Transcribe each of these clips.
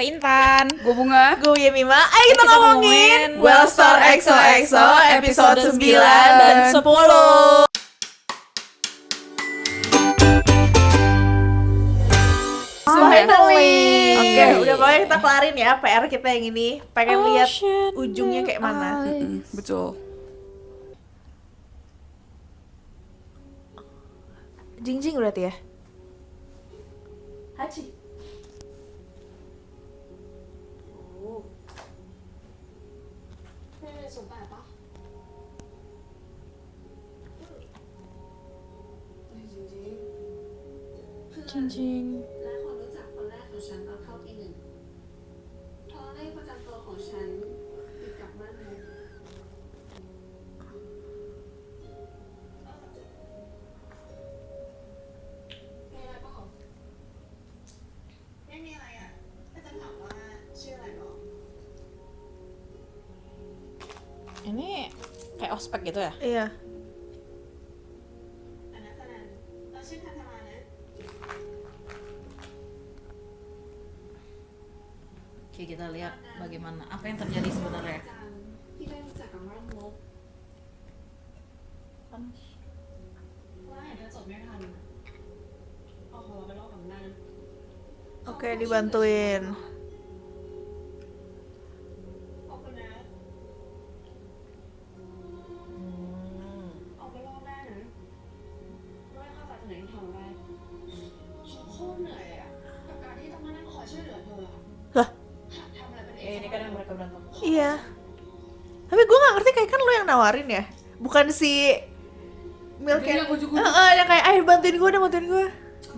Gue Intan. Gue Bunga. Gue Yemima. Ayo kita ngomongin Wellstar XOXO episode 9 dan 10. Finally. Oke. Udah pokoknya kita kelarin ya PR kita yang ini. Pengen lihat ujungnya kayak mana. Betul. Jing-jing berarti ya? Haji. Jing-jing. และคนรู้จักคนแรกของฉันตอนเข้าปีหนึ่งเพราะเลขประจำตัวของฉันติดกับบ้านมุกมีอะไรเปล่าไม่มีอะไรอ่ะแต่จะถามว่าชื่ออะไรหรอ Ini kayak ospek gitu ya? Iya. อันนั้นสนันเราชื่อทันธมานะ Oke, kita lihat bagaimana apa yang terjadi sebenarnya. จังที่ได้รู้จักกับบ้านมุกว่าเห็นเธอจบไม่ทันเอาหัวไปลอกกับนั่น Oke, dibantuin. ขอบคุณนะเอาไปลอกได้นะไม่เข้าใจตรงไหนทำได้ฉันโคตรเหนื่อยอะกับการที่ต้องมานั่งคอยช่วยเหลือเธออะ Lah, หัดทำอะไรเป็นเอ Eh, ง ini kan yang mereka berantem. iya. Tapi gue gak ngerti kayak kan lo yang nawarin ya? Bukan si Milk Dia yang yang ujuk-ujuk. yang kayak ayo bantuin gue.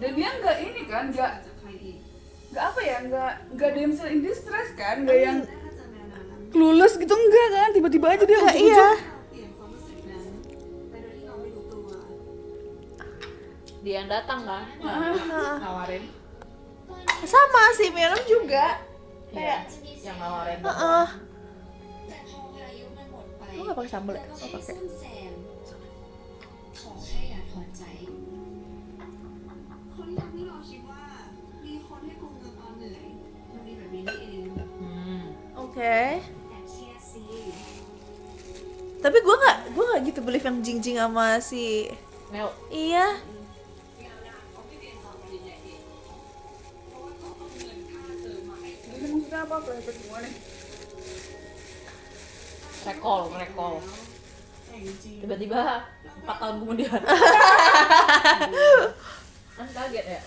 Dan dia nggak ini kan, nggak จากใครดี apa ya, nggak damsel in distress kan, nggak yang ได้ถ้าเจอแมวนานนั้น clueless gitu enggak kan, tiba-tiba aja dia Enggak, ujuk-ujuk. iya. เปลี่ยนความรู้สึกนั้นไปโดยที่เราไม่รู้ตัว Dia yang datang kan? Nawarin. Sama si Miram juga. Iya, yang nawarin. เห แต่พอพายุมันหมดไป Lo gak pakai sambal ya? แล้วก็ Oh ให้ pakai. ซ่อมแซมขอแค่อย่าถอดใจ คนที่ทำให้เราคิดว่า มีคนให้กุมมือตอนเหนื่อยมันมีแบบนี้นี่เอง Oke. แต่เชียร์ซี Tapi gue gak gitu believe yang Jing-Jing sama si Mel. Iya. ไม่เอานะเขาไม่เรียนต่อปริญญาเอกเพราะว่าเขาเอาเงินค่าเทอมมาให้ Ini maksudnya apa? Private semua nih. Recall. แต่จริง Tiba-tiba 4 tahun kemudian. Kan kaget ya?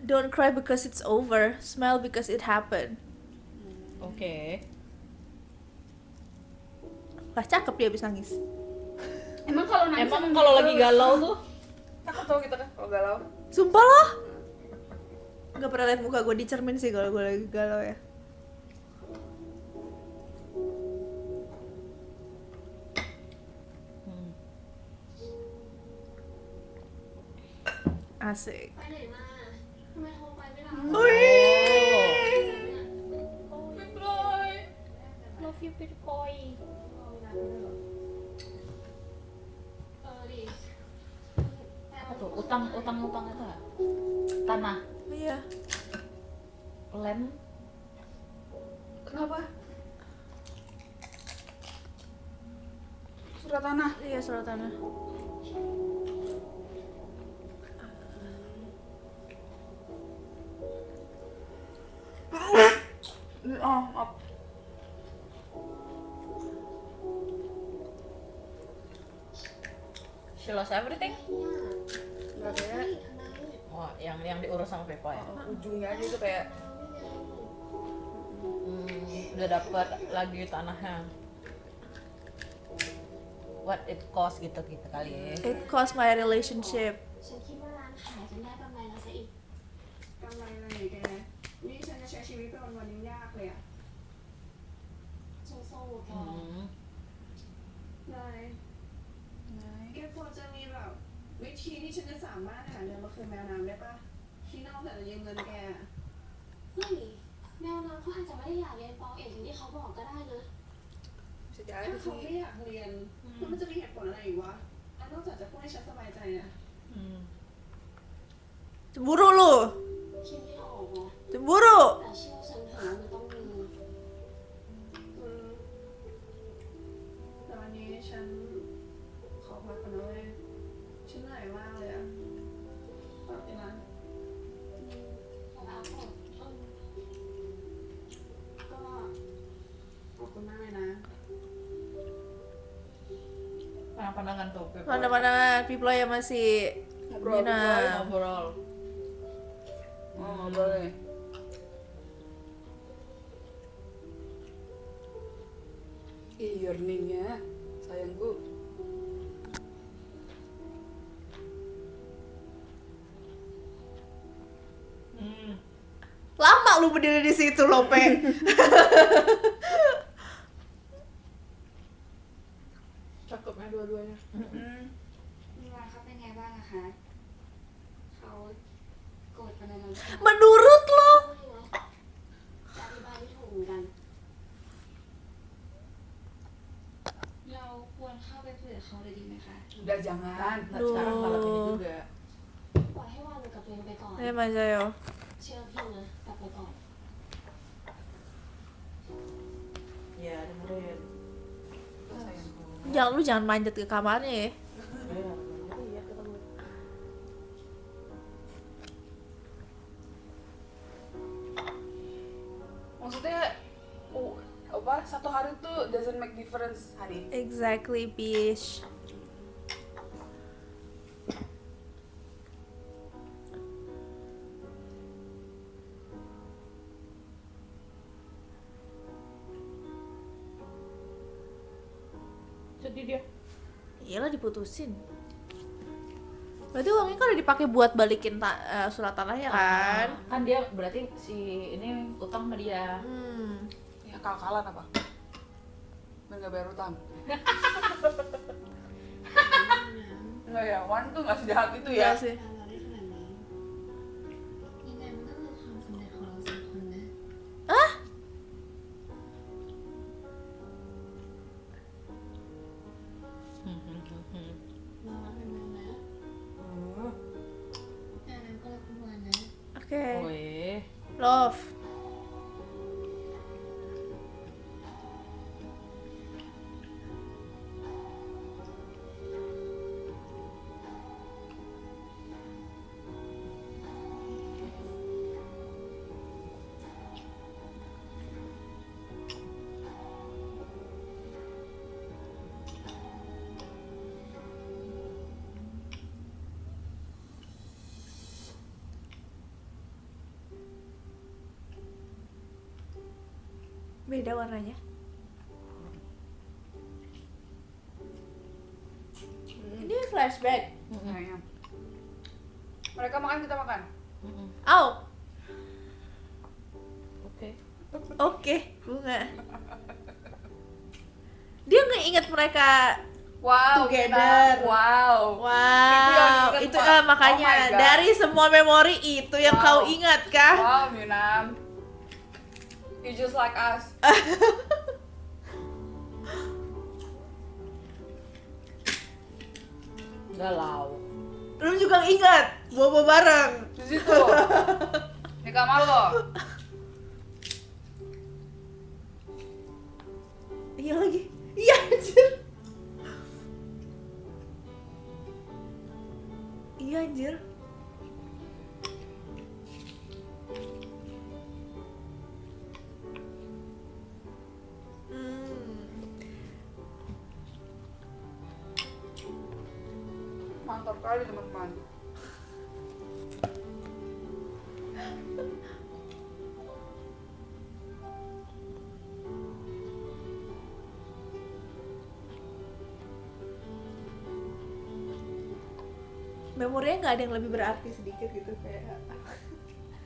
Don't cry because it's over. Smile because it happened. Oke. Lah cakep dia abis nangis. Emang kalau nangis Emang emang kalau gitu lagi terus? galau tuh Takut tau kita kan kalau galau. Sumpah loh. Gak pernah liat muka gue di cermin sih kalau gue lagi galau ya. Asik. ไปไหนมาทำไมโทรไปไม่รับ Wih. Love you, pretty boy. ดิ Apa tuh? Utang itu ya? Tanah, Iya. land. Kenapa? Surat tanah. Iya surat tanah. Oh, maaf. She lost everything. Nggak kayak Oh, yang diurus sama Pepa ya. ujungnya aja itu kayak Udah dapat lagi tanahnya. What it cost gitu kali ya. It cost my relationship. ฉันคิดว่าร้านขายจะได้กำไรแล้วซะอีกกำไรอะไรแกนี่ฉันจะใช้ชีวิตไปวันๆยังยากเลยอ่ะสู้ๆแก Hmm. นายแกพอจะมีแบบวิธีที่ฉันจะสามารถหาเงินมาคืนแมวน้ำได้ปะที่นอกจากจะยืมเงินแกเฮ้ยแมวน้ำเขาอาจจะไม่ได้อยากเรียนปอเอกอย่างที่เขาบอกก็ได้นะ bisa jadi ถ้าเขา sih. ไม่อยากเรียนแล้วมันจะมีเหตุผลอะไรอีกวะนอกจากจะพูดให้ฉันสบายใจนะ Hmm. Cemburu lu. คิดไม่ออกเหรอ Cemburu. pandang-pandangan tuh. Peploy. Mana-mana Piploy yang masih Ngobrol, Mina. Ngobrol. Oh, boleh. Ih, yearningnya, sayangku. Lama lu berdiri di situ, Lope. Cakepnya dua-duanya. เวลาเขาเป็นไงบ้างอะคะเขาโกรธกันอะไรกัน Menurut lo? อธิบายไม่ถูกเหมือนกัน เราควรเข้าไปคุยกับเขาเลยดีไหมคะ Udah jangan. Nah, sekarang malam ini juga. ปล่อยให้วางมือกับตัวเองไปก่อน Eh, Masayo. เชื่อพี่นะกลับไปก่อน Ya, dengerin. Sayangku. Jangan manjat ke kamarnya ya. Iya, ketemu. Maksudnya, apa? Satu hari tuh doesn't make difference hari. Exactly, Bish. Sedih dia. Iyalah diputusin. Berarti uangnya kan udah dipakai buat balikin surat tanahnya kan? Kan dia berarti si ini utang sama dia. Ya kal-kalan apa? Biar nggak bayar utang. Enggak ya, Wan tuh nggak sejahat itu ya. Iya sih. เราได้ขนาดนี้ยังไงมันก็คือความสำเร็จของเราสองคนนะ เรารักกันนะแต่นั้นก็รักคุณวันนะ Oke. Weh. Love. Beda warnanya. Ini flashback. Kayaknya. Mereka makan, kita makan. Au. Oke. Oke, bunga. Dia nggak inget mereka. Wow, Together. Gina. Wow. Wow, Itu yang itu diinget, Pak. makanya Oh my God. dari semua memori itu yang Wow. kau ingat kah? Wow, Minam. You just like us. Galau. Lu juga ingat bobo bareng. Di situ. Di kamar lo. Iya lagi. Iya anjir. Iya anjir. Mantap kali teman-teman. Memorinya nggak ada yang lebih berarti sedikit gitu kayak.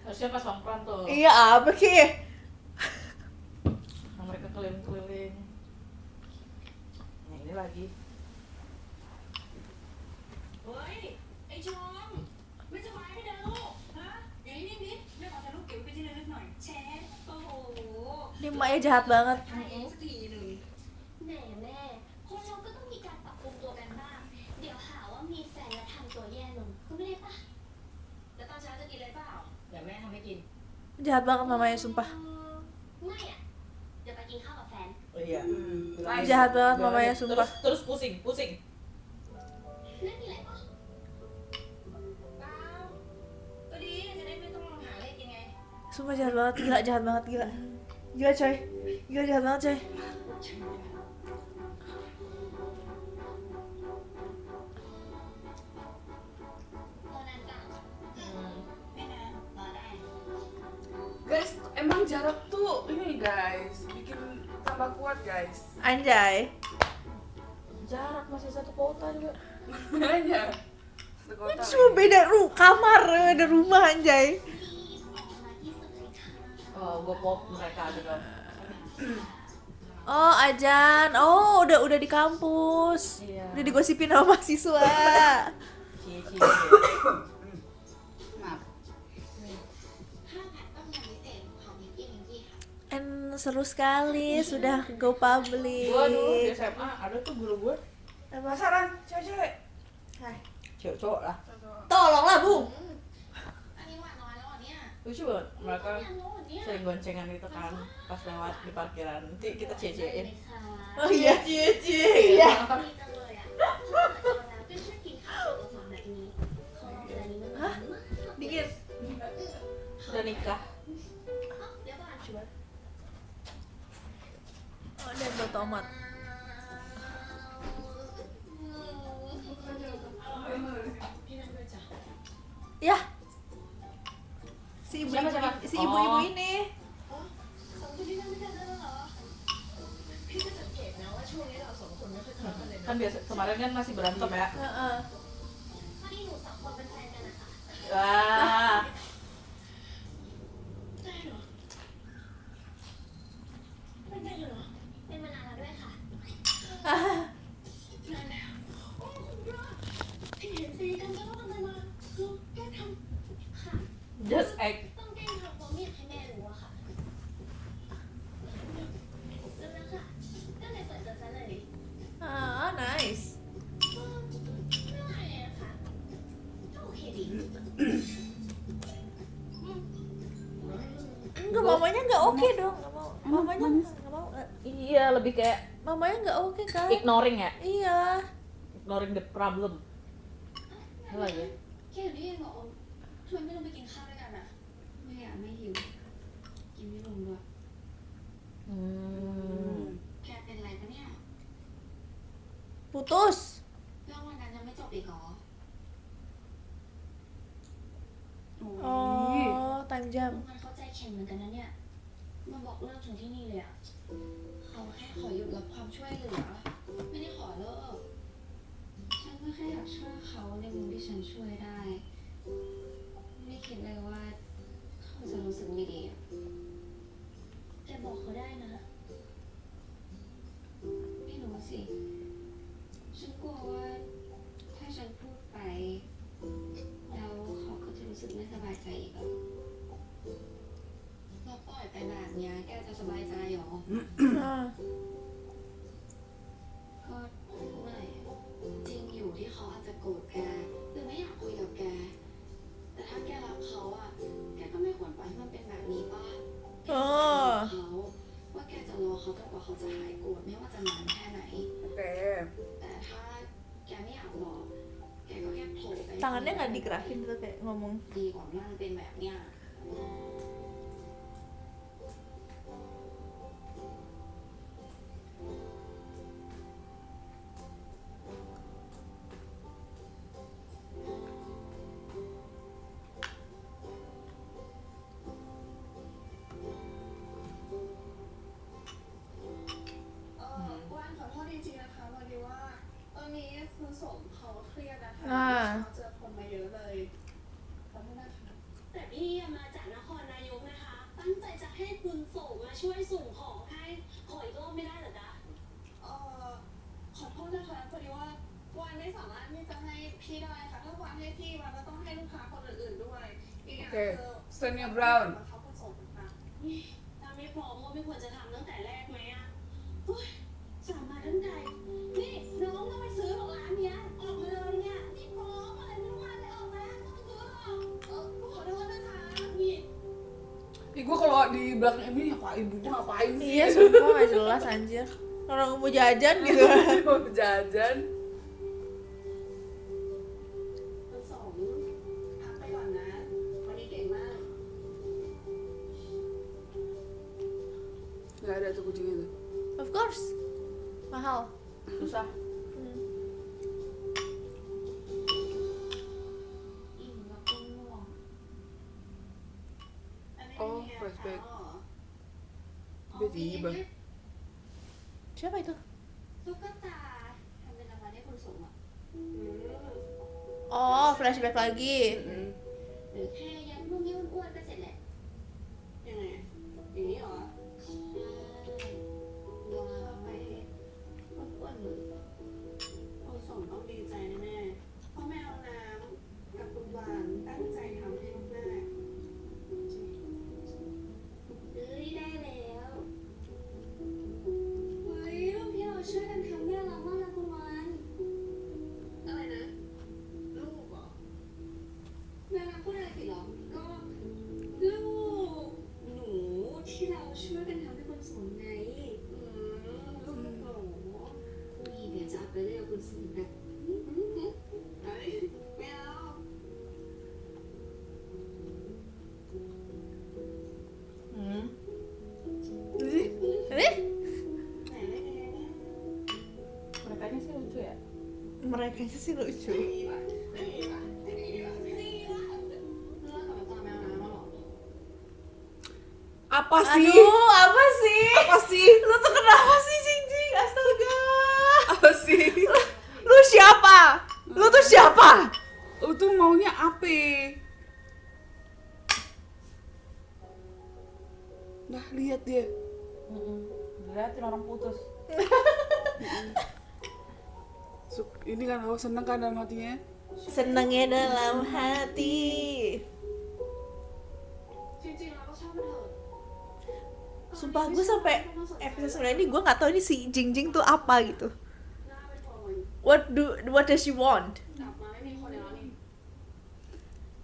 Harusnya pas Songkran tuh. Iya apa sih? Yang mereka keliling-keliling. Nah, ini lagi. เฮ้ย ไอ้ชมไม่สบายไม่เดินลูก ฮะ อย่างนี้นิดเรื่องของถ่ายรูปเก็บไว้เป็นที่ระลึกหน่อย แชร์โอ้โห Ini emaknya jahat banget. ถ่ายเองสักทีหนึ่ง แหม่แม่คนเราก็ต้องมีการปรับปรุงตัวกันบ้าง เดี๋ยวหาว่ามีแฟนแล้วทำตัวแย่ลงก็ไม่ได้ปะ แล้วตอนเช้าจะกินอะไรเปล่า เดี๋ยวแม่ทำให้กิน Jahat banget mamanya sumpah. ไม่อะเดี๋ยวไปกินข้าวกับแฟน Oh iya. Nice. Jahat banget mamanya sumpah. Terus pusing. ไม่มีอะไรปะ เปล่าก็ดีจะได้ไม่ต้องหาอะไรกินไง Sumpah jahat banget, gila jahat banget, gila. Gila coy. Gila jahat banget coy. jarak tuh ini guys, bikin tambah kuat guys. Anjay. Jarak masih satu kota juga. Makanya satu kota Cuma lagi. beda kamar, beda rumah anjay. Oh, gue pop mereka juga. Oh, ajan. Oh, udah di kampus. Iya. Udah digosipin sama mahasiswa. Cie. Maaf. 5,000ต้องงานพิเศษของมิกกี้มิงกี้ค่ะ And seru sekali, sudah go public. Gue dulu di SMA ada tuh guru gue. Penasaran, cewek-cewek. Cowok lah. Tolonglah, Bung. อันนี้หวานน้อยแล้วเหรอเนี่ย Lucu banget. Mereka อยากรู้เหรอเนี่ย sering goncengan gitu kan pas lewat di parkiran. Nanti kita cie-ciein. ได้เลยค่ะ Oh iya. Cie-cie. Iya. ดีจังเลยอ่ะถ้าเกิดโตแล้วก็ช่วยกินข้าวกับหวานแบบนี้ของเราอันนี้มันหวานมาก Dikit. Udah nikah. เดี๋ยวก่อน Oh, dan buat tomat. Ya. Si Siapa? ibu-ibu Oh. ini. สองคนที่นั่งด้วยกันแล้วเหรอพี่ก็สังเกตนะว่าช่วงนี้เราสองคนไม่ค่อยทะเลาะกันเลยนะ Kan biasa kemarin kan masih berantem ya. Heeh. พอดีหนูสองคนเป็นแฟนกันนะคะ Wah. ได้เหรอเป็นได้เหรอเป็นมานานแล้วด้วยค่ะนานแล้วโอ้คุณพระที่เห็นซีกันทะเลาะกันไปมาคือแกทำค่ะ Just act. ต้องแกล้งทำเพราะไม่อยากให้แม่รู้อะค่ะแล้วนะค่ะก็เลยเปิดตัวซะเลย Ah, nice. ง่ายอะค่ะก็โอเคดี Enggak, mamanya enggak oke dong. Enggak mau. Mamanya enggak mau. Iya, lebih kayak Mamanya enggak oke, Kak. ignoring ya. Iya. Ignoring the problem. อะไรya? แค่นี้เองเหรอทำไมไม่ลงไปกินข้าวด้วยกันอะไม่อยากไม่หิวกินไม่ลงด้วย แกเป็นอะไรปะเนี่ย Putus. เรื่องวันนั้นยังไม่จบอีกเหรอ Oh, time พ jam. วกมันเข้าใจแข็งเหมือนกันนะเนี่ยมาบอกเลิกถึงที่นี่เลยอะเขาแค่ขอหยุดรับความช่วยเหลือ ไม่ได้ขอเลิก ฉันก็แค่อยากช่วยเขาในมุมที่ฉันช่วยได้ ไม่คิดเลยว่าเขาจะรู้สึกไม่ดีอะแต่บอกเขาได้นะ ไม่รู้สิ ฉันกลัวว่าถ้าฉันพูดไป แล้วเขาก็จะรู้สึกไม่สบายใจอีกอะเราปล่อยไปแบบเนี้ยแกจะสบายใจเหรอ Ah. ก็ไม่จริงอยู่ที่เขาอาจจะโกรธแกหรือไม่อยากคุยกับแก แต่ถ้าแกรักเขาอะแกก็ไม่ควรปล่อยให้มันเป็นแบบนี้ป่ะแกจะบอกเขาว่าแกจะรอเขาจนกว่าเขาจะหายโกรธไม่ว่าจะนานแค่ไหน โอเค แต่ถ้าแกไม่อยากบอกแกก็แค่โผล่ไป Tangannya nggak digerakin gitu kayak ngomong. ดีกว่าที่มันเป็นแบบเนี้ย ว่านขอโทษจริงๆนะคะพอดีว่าตอนนี้คุณสมเขาเครียดนะคะ อ่า เขาเจอคนมาเยอะเลยขอโทษนะคะ แต่พี่มาจากนครนายกนะคะ ตั้งใจจะให้คุณส่งมาช่วยส่งของให้ขออีกรอบไม่ได้เหรอจ๊ะ เอ่อขอโทษนะคะพอดีว่าวานไม่สามารถที่จะให้พี่ได้ค่ะถ้าวานให้พี่วานก็ต้องให้ลูกค้าคนอื่นๆด้วยอีกอย่างคือ Stand your ground บังคับคุณสมค่ะ ถ้าไม่พร้อมก็ไม่ควรจะทำตั้งแต่แรกไหมอะเฮ้ยสามมาตั้งใจนี่น้องต้องไปซื้อของร้านเนี้ยออกมาเลยเนี่ยนี่พร้อมอะไรไม่รู้อะไรออกมาต้องไปซื้อหรอกขอโทษนะคะนี่ Ih, gue kalau di belakang ini apa ibunya ngapain sih? Iya, sumpah nggak jelas anjir. Orang mau jajan gitu. Mau jajan. คุณสมพักไปก่อนนะวันนี้เก่งมาก Gak ada tuh kucingnya tuh. Of course. Mahal. Susah. อิ่มแล้วก็ง่วง อันนี้ โอ้ มี flashback เหรอ Tiba-tiba. เนี่ย Siapa itu? ตุ๊กตาทำเป็นรางวัลให้คนสูงอ่ะ Oh, flashback lagi. หรือแค่ยัดลูกนิ้วอ้วนๆก็เสร็จแหละ ยังไงอย่างนี้เหรอ โดนเอาไปอ้วนๆเลย คนส่งต้องดีใจแน่ๆเพราะแมวน้ำกับคุณวานตั้งใจทำให้มาก เอ้ยได้แล้วเฮ้ยรูปที่เราช่วยกันทำเนี่ยเรามากนะคุณวาน ๆอะไรนะลูกเหรอ แม่พูดอะไรผิดเหรอ ก็ลูกหนูที่เราช่วยกันทำให้คนสูงไง ลูกหนู นี่เดี๋ยวจะเอาไปเรียกคุณสูงนะ เอ้ยไม่เอา Ini? ไหนได้ไงนะ Merekanya sih lucu ya. Mereka sih lucu. ดีว่ะดีว่ะดีว่ะดีว่ะ เลิกกับอาจารย์แมวน้ำมาหรอ Apa sih? Aduh, apa sih? Apa sih? Lu tuh kenapa sih, Jing? Astaga. Apa sih? Lu siapa? Lu tuh siapa? Lu tuh maunya apa? Nah, lihat dia. Liatin orang putus. Ini kan lo seneng kan dalam hatinya? Senengnya dalam hati. จริงๆเราก็ชอบมันเถอะ Sumpah gue sampai episode 9 ini gue nggak tahu ini si Jing Jing tuh apa gitu. หน้าเป็นคน What does she want? กลับมาไม่มีคนแล้วนี่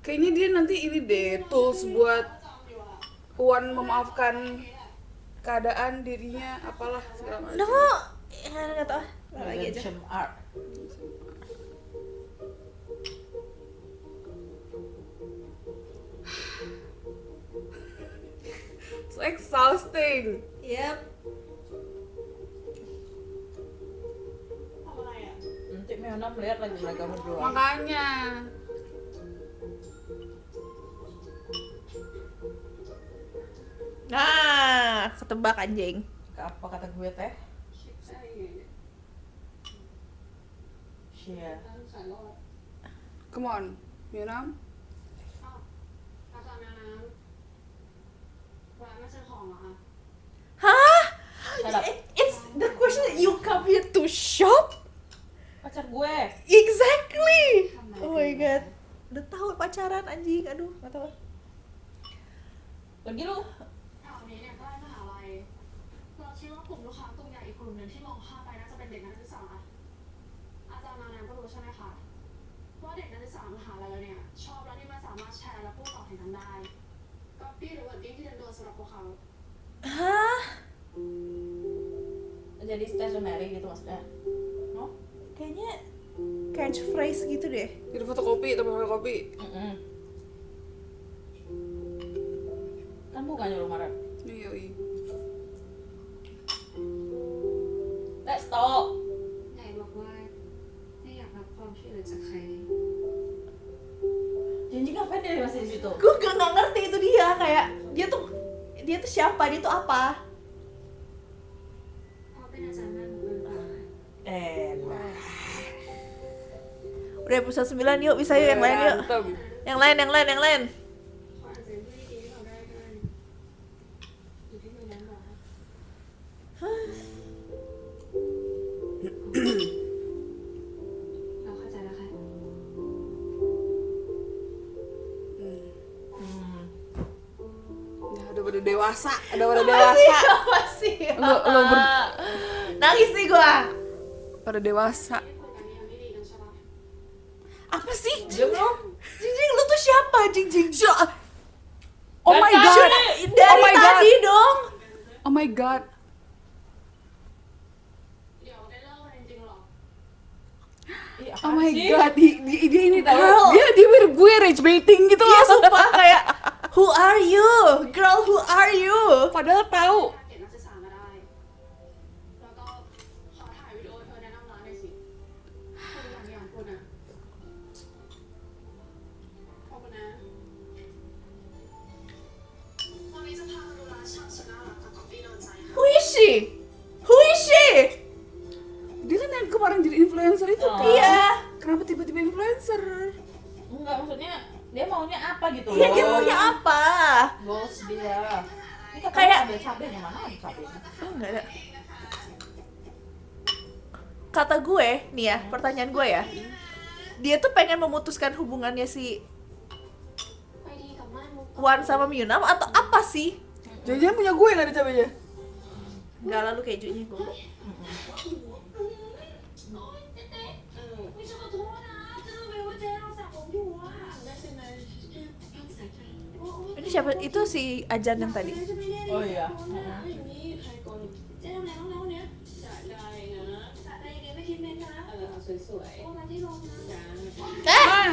Kayaknya dia nanti ini deh tools buat จองอยู่อะ Wan memaafkan keadaan dirinya apalah segala macam. No, ya nggak tahu. Ntar lagi aja. Redemption arc. It's exhausting. Yep. ทำอะไรอ่ะ Nanti Meona melihat lagi mereka berdua. Makanya. Nah, ketebak anjing. Apa kata gue teh? คิดได้ไงเนี่ย Shia. ตั้งสายรอด Come on, Myeonam. อ้าวอาจารย์แมวน้ำร้านไม่ใช่ของเหรอคะ Hah? Shut up. It's the question that you come here to shop? Pacar gue. Exactly. Oh my god. Udah tahu pacaran anjing. Aduh, nggak tahu. Pergi lu. แถวนี้เนี่ยใกล้มหาลัยเราคิดว่ากลุ่มลูกค้ากลุ่มใหญ่อีกกลุ่มหนึ่งที่มองข้ามไปน่าจะเป็นเด็กนักศึกษาอาจารย์แมวน้ำก็รู้ใช่ไหมคะว่าเด็กนักศึกษามหาลัยเราเนี่ยชอบแล้วที่มันสามารถแชร์และพูดต่อถึงกันได้ก็ปี้หรือว่าดิ้งที่เป็นตัวสำหรับพวกเขา Hah? Jadi stationary gitu maksudnya. No? Kayaknya catchphrase gitu deh. Jadi fotokopi, tempat fotokopi. Kan bukan nyuruh marah. Iya, iya. Let's stop. ไหนบอกว่าไม่อยากรับความช่วยเหลือจากใคร Janji ngapain dia masih di situ? Gue nggak ngerti itu dia kayak dia tuh siapa? Dia tuh apa? เพราะเป็นอาจารย์แม่หนูเป็นป่า Enak. Udah episode 9 yuk, bisa yuk yang lain yuk. Mantap. Yang lain. เขาอาจจะเป็นผู้ดีที่เราได้ก็ได้อยู่ที่มือนั้นบอกเราเข้าใจแล้วค่ะ Ya, udah pada dewasa, udah pada dewasa. Apa sih? Lo Nangis nih gua. pada dewasa. ที่คุยกันยังไม่ดีกันใช่ปะ Apa sih? Diam lu. Jing, lu tuh siapa? Jing. Oh my Gak god. Dari Oh my god. tadi dong. Oh my god. เดี๋ยวได้เลิกกันจริงๆหรอ Ih, Oh apaan my sih? god. Dia ini tahu. Girl. Dia mirip gue rage baiting gitu Iya loh. sumpah kayak who are you? Girl, who are you? Padahal tahu. เก็บนักศึกษามาได้ แล้วก็ขอถ่ายวิดีโอเธอแนะนำร้านหน่อยสิคุณอย่างอย่างคุณอะขอบคุณนะวันนี้จะพามาดูร้านชามสุน่ารักกับก๊อปปี้โดนใจค่ะ answer. Enggak, maksudnya dia maunya apa gitu Iya, loh. dia maunya apa? Goals dia. Ini katanya Kayak- ada cabenya, mana ada cabenya? Oh, enggak ada. Kata gue, nih ya, pertanyaan gue ya. Dia tuh pengen memutuskan hubungannya si ไปดีกับม่านมุก Wan sama Myunam atau apa sih? Jangan-jangan punya gue yang ada cabenya. Enggak, lalu kejunya gue. ไม่ใช่ขอโทษนะจะรู้ไหมว่าเจ๊เราสระผมอยู่อ่ะไม่เป็นไรทำสายใจโอ้ย Ini siapa? Itu si Ajan yang tadi. จะไม่ได้ Oh iya. อย่างนี้ใครกลเจ๊ทำอะไรบ้างแล้วเนี่ยสระใดนะสระใดยังไงไม่คิดเมนนะเอาสวยๆโอ้มาที่ลงนะจ้า Eh!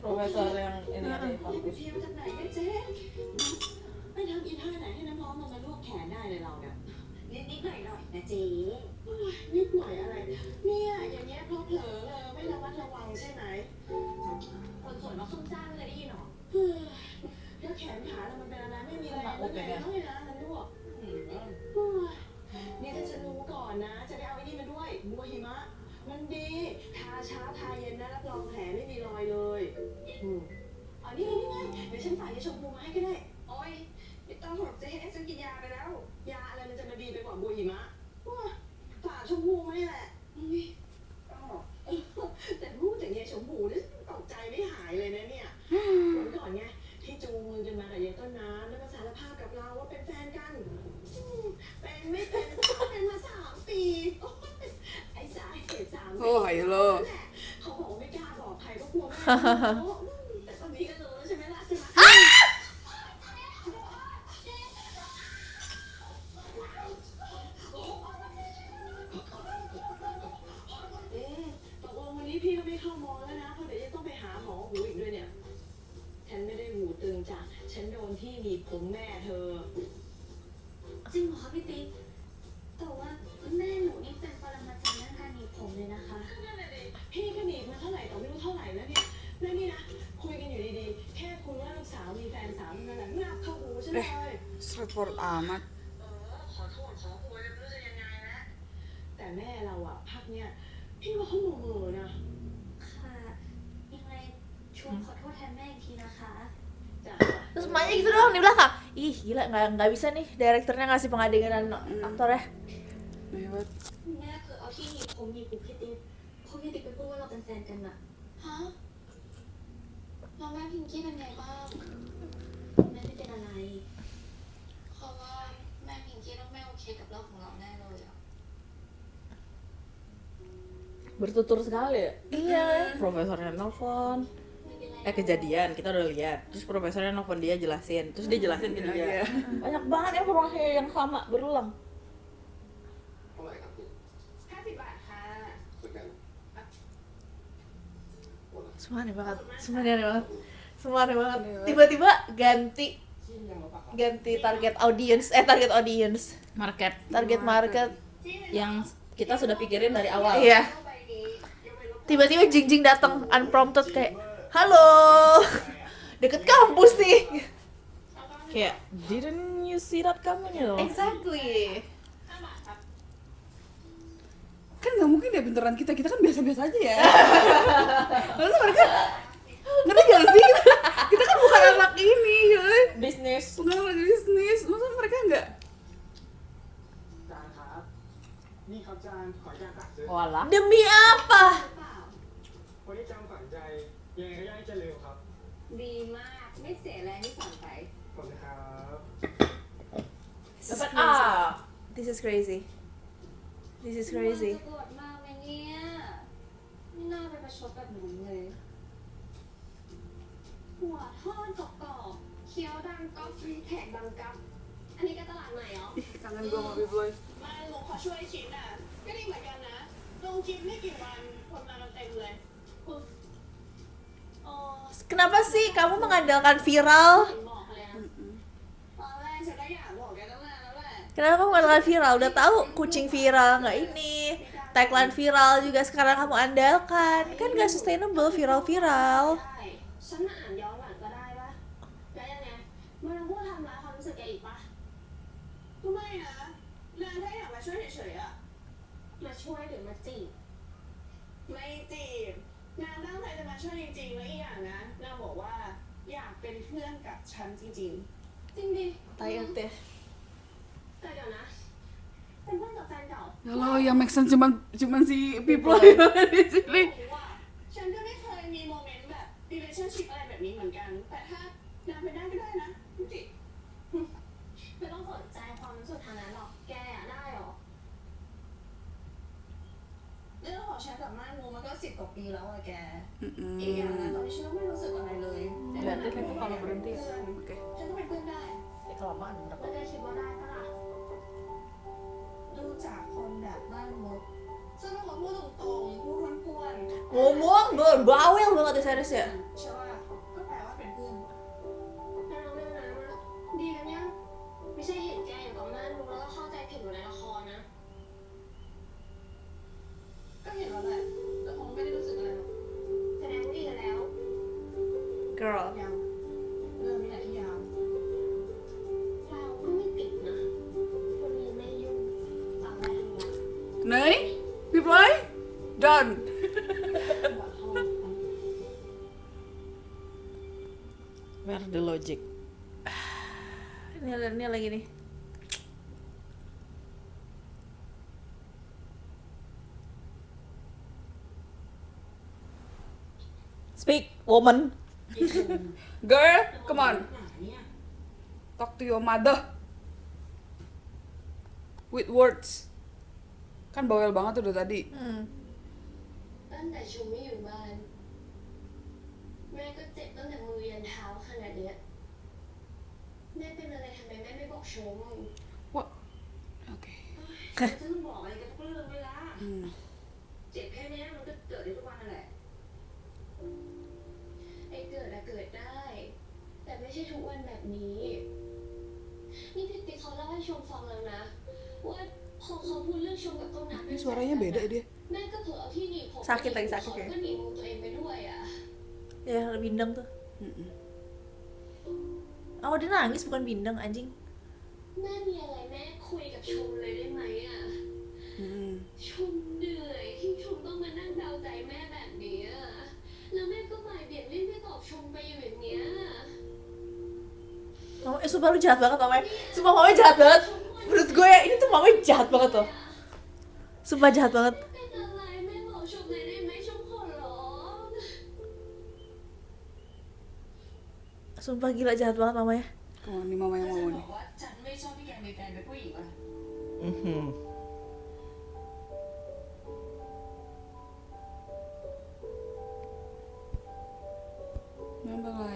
Profesor yang ini ada เ kampus. พียงจากไหนเนี่ยเจ๊ไม่ทำอีท่าไหนให้น้ำร้อนมันมาลวกแขนได้เลยเราเนี่ยนิดๆหน่อยๆนะเจ๊นิดหน่อยอะไรเนี่ยอย่างเงี้ยเพราะเผลอเลยไม่ระมัดระวังใช่ไหมคนสวยมาขึ้นจ้างไม่เคยได้ยินหรอแล้วแขนขามันเป็นอะไรไม่มีอะไรแล้วไงต้องนะมันลวกนี่ถ้าฉันรู้ก่อนนะจะได้เอาไอ้นี่มาด้วยบัวหิมะมันดีทาเช้าทาเย็นนะรับรองแผลไม่มีรอยเลยอ๋อนี่ไงเดี๋ยวฉันใส่ยาชมพูมาให้ก็ได้โอ้ยไม่ต้องหรอกเจ๊ฉันกินยาไปแล้วยาอะไรมันจะมาดีไปกว่าบัวหิมะฝาชมพูไม่แหละแต่พูดถึงยาชมพูนี่ตกใจไม่หายเลยนะเนี่ยวันก่อนไงที่จูงมือกันมากับยายต้นน้ำแล้วมาสารภาพกับเราว่าเป็นแฟนกันเป็นไม่เป็นมา3 ปีไอ้สาเหตุ3 ปี โอ้ยโล เขาบอกว่าไม่กล้าบอกใครก็กลัวแม่รู้แต่ตอนนี้ก็รู้แล้วใช่ไหมล่ะใช่ไหมตกลงวันนี้พี่ก็ไม่เข้ามอแล้วนะเพราะเดี๋ยวจะต้องไปหาหมอหูอีกด้วยเนี่ย ฉันไม่ได้หูตึงจ้ะฉันโดนที่หนีบผมแม่เธอ จริงเหรอคะพี่ติ๊กแต่ว่าแม่หนูนี่เป็นปรมาจารย์เรื่องการหนีบผมเลยนะคะ พี่ก็หนีบมาเท่าไหร่ต่อไม่รู้เท่าไหร่แล้วเนี่ยแล้วนี่นะคุยกันอยู่ดีๆ แค่คุณว่าลูกสาวมีแฟนสาวเท่านั้นแหละงับเข้าหูฉันเลย Straightforward amat. ขอโทษขอโพยไม่รู้จะยังไงนะแต่แม่เราอะพักเนี่ยพี่ว่าเขาเหม่อๆนะ ค่ะ ยังไงชวนขอโทษแทนแม่อีกทีนะคะ จ้ะ Terus emaknya gitu doang di belakang. Ih, gila, nggak bisa nih direkturnya ngasih pengadegan aktornya. Hebat. แม่คือเอาที่หนีบผมหนีบหูพี่ติ๊กเพราะพี่ติ๊กไปพูดว่าเราเป็นแฟนกันอะ ฮะแล้วแม่พิงกี้เป็นไงบ้าง แม่ไม่เป็นอะไร เพราะว่าแม่พิงกี้ต้องไม่โอเคกับเรื่องของเราแน่เลยอะ Bertutur sekali ya. Iya. Profesornya nelfon. ไม่เป็นไร Kejadian kita udah lihat. Terus profesornya nelfon dia jelasin. Terus dia jelasin ke dia. Banyak banget informasi yang sama berulang. เท่าไหร่ครับคุณ 50 บาทค่ะ สแกน Semua aneh banget. Semua aneh banget. Semua aneh banget. Tiba-tiba ganti target audience. Market Target market. yang kita sudah pikirin dari awal. Iya. Tiba-tiba Jingjing datang unprompted kayak, "Halo." Deket kampus nih. Kayak didn't you see that coming gitu. Exactly. Kan nggak mungkin ya beneran kita kan biasa-biasa aja ya. Lalu mereka ngerti gak sih? Kita kan bukan anak ini, gitu. Bisnis. Bukan anak bisnis. Masa mereka nggak? จานครับ นี่ครับจานขออยากตักซื้อ Walah. Demi apa? วันนี้จำฝันใจยังไงก็ย่างจะเร็วครับ ดีมากไม่เสียแรงที่สั่งไป ขอบคุณครับ Dapat A. This is crazy. This is crazy. จะโกรธมากไหมเนี่ยไม่น่าไปประชดแบบหนูเลย หัวทอดกรอบๆเคี้ยวดังก๊อบแขกดังกับ อันนี้ก็ตลาดใหม่เหรอ Kangen gue sama B-Boy. มาหนูขอช่วยชิ้นอ่ะ ก็ดีเหมือนกันนะ ลงคลิปไม่กี่วัน คนมากันเต็มเลยอ๋อ Kenapa sih kamu mengandalkan viral? บอกเลยนะตอนแรกฉันก็อยากบอกแกตั้งนานแล้วแหละ Kenapa kamu mengandalkan viral? Udah tahu kucing viral nggak ini, tagline viral juga sekarang kamu andalkan. Kan nggak sustainable viral-viral. ได้ฉันอ่านย้อนหลังก็ได้ปะแล้วยังไงมันพูดทำร้ายความรู้สึกแกอีกปะก็ไม่นะแล้วถ้าอยากมาช ช่วยเฉยๆอะ มาช่วยหรือมาจีบ ไม่จีบนางตั้งใจจะมาช่วยจริงๆ แล้วอีกอย่างนะนางบอกว่าอยากเป็นเพื่อนกับฉันจริง จริงดิ Tayo teh. แต่เดี๋ยวนะ เป็นเพื่อนกับแฟนเก่า Kalau yang make sense cuman si people di ๆ sini. เพราะว่าฉันก็ไม่เคยมีโมเมนต์แบบ relationship อะไรแบบนี้เหมือนกัน แต่ถ้านางเป็นได้ก็ได้นะไม่ติด ไม่ต้องสนใจความรู้สึกทางนั้นหรอก แกอะได้หรอ เรื่องของฉันกับม่านงูมันก็10 กว่าปีแล้วอะแก อีกอย่างนะตอนนี้ฉันก็ไม่รู้สึกอะไรเลย Berarti kan kalau berhenti ya? Oke. ฉันก็เป็นเพื่อนได้ Kelamaan udah. แล้วแกคิดว่าได้ปะล่ะ ดูจากคนแบบม่านงูซึ่งเป็นคนพูดตรงๆพูดกวน Ngomong bawel banget ya Cyrus ya. ๆใช่ว่าก็แปลว่าเป็นเพื่อน แล้วน้องเรื่องนั้นอะดีกันยังไม่ใช่เห็นแกอยู่กับม่านรู้แล้วก็เข้าใจผิดอยู่ในละครนะ ก็เห็นแล้วแหละแต่คงไม่ได้รู้สึกอะไรหรอก แสดงว่าดีกันแล้ว Girl. ยังเรื่องนี้แหละที่ยาว เราก็ไม่ติดนะคนนี้ไม่ยุ่งฟังได้ทุกอย่าง Nee? People? Done. ขอโทษ Where the logic? Ini lagi nih. Speak, woman. Girl, come on. Talk to your mother. With words. Kan bawel banget udah tadi. ตั้งแต่ชมไม่อยู่บ้าน แม่ก็เจ็บตั้งแต่มือยันเท้าขนาดเนี้ยแม่เป็นอะไรทำไมแม่ไม่บอกชม Wah. Oke. จะต้องบอกอะไรกันทุกเรื่องเวลา Hmm. เจ็บแค่เนี้ยมันก็เกิดได้ทุกวันนั่นแหละ ไอ้เกิดอะเกิดได้ แต่ไม่ใช่ทุกวันแบบนี้ นี่พี่ปิ๊กเขาเล่าให้ชมฟังแล้วนะ ว่าพอเขาพูดเรื่องชมกับต้นน้ำ Ini suaranya beda dia. แม่ก็เผลอเอาที่หนีบผม Sakit lagi, sakit เขา ya. ก็หนีบมือตัวเองไปด้วยอะ Ya bindeng tuh. Mm-mm. Oh dia nangis bukan bindeng anjing. แม่มีอะไรแม่คุยกับชมเลยได้ไหมอะ Mm-mm. ชมเหนื่อยที่ชมต้องมานั่งเดาใจแม่แบบนี้อะแล้วแม่ก็บ่ายเบี่ยงเล่นไม่ตอบชมไปอยู่อย่างเงี้ย Mama, sumpah lu jahat banget mamanya. Sumpah mamanya jahat banget. Menurut gue ya, ini tuh mamanya jahat banget tuh. Sumpah jahat banget. เป็นอะไรแม่บอกชมเลยได้ไหมชมขอร้อง Sumpah gila jahat banget mamanya. Come on, ini mama yang ฉัน mau บ nih. อกว่าฉันไม่ชอบที่แกมีแฟนเป็นผู้หญิงอะ Mhm. Ngambek lah.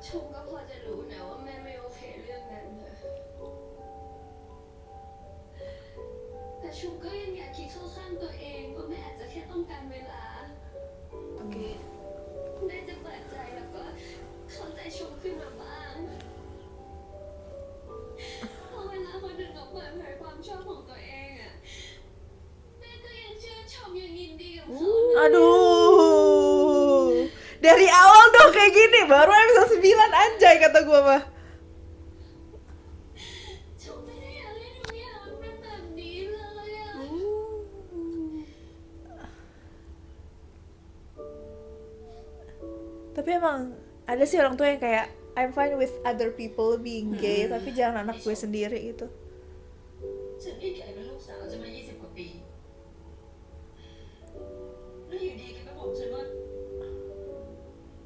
ชมก็พอจะรู้นะว่าแม่ไม่โอเคเรื่องนั้นนะแต่ชมก็ยังอยากคิดเข้าข้างตัวเองว่าแม่อาจจะแค่ต้องการเวลา Oke. แม่จะเปิดใจแล้วก็เข้าใจชมขึ้นมาบ้างพอเวลาคนอื่นเขาเปิดเผยความชอบของตัวเองอะแม่ก็ยังชื่นชมยังยินดีกับเขา Aduh. Dari awal dong kayak gini, baru episode 9 anjay kata gua mah. ชมไม่ได้อยากให้ทุกอย่างมันเป็นแบบนี้เลยอะ Tapi emang ada sih orang tua yang kayak I'm fine with other people being gay, tapi jangan anak gue sendiri gitu. ฉันไม่แก่เป็นลูกสาวจะมา20 กว่าปี แล้วอยู่ดีแกก็บอกฉันว่า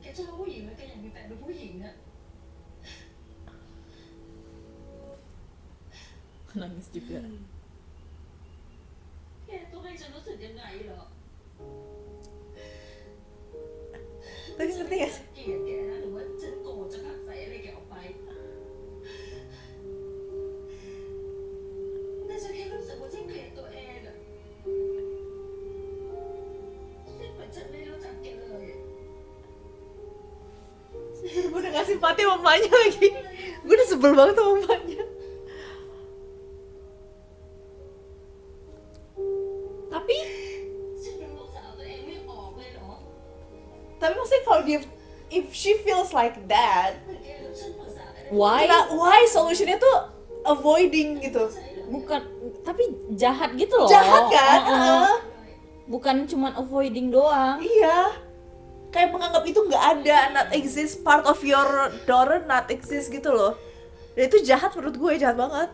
แกชอบผู้หญิงแล้วแกอยากมีแฟนเป็นผู้หญิงอะ Nangis juga. แกต้องให้ฉันรู้สึกยังไงเหรอ Tapi ngerti gak sih? เกลียดแกนะหรือว่าฉันโกรธจะผลักใส่อะไรแกออกไปแต่ฉันแค่รู้สึกว่าฉันเกลียดตัวเองอะฉันเหมือนฉันไม่รู้จักแกเลย Gue udah gak simpati sama emaknya lagi. Gue udah sebel banget sama emaknya. Tapi ฉันเป็นลูกสาวตัวเองไม่ออกเลยเหรอ tapi maksudnya kalau dia if she feels like that, เหมือนแกกับฉันปรึกษากัน Why? why solutionnya tuh avoiding gitu. Bukan, tapi Tapi jahat gitu loh. Jahat kan? Heeh. Bukan cuman avoiding doang. Iya. Kayak menganggap itu nggak ada, not exist, part of your daughter not exist gitu loh. Dan itu jahat menurut gue, jahat banget.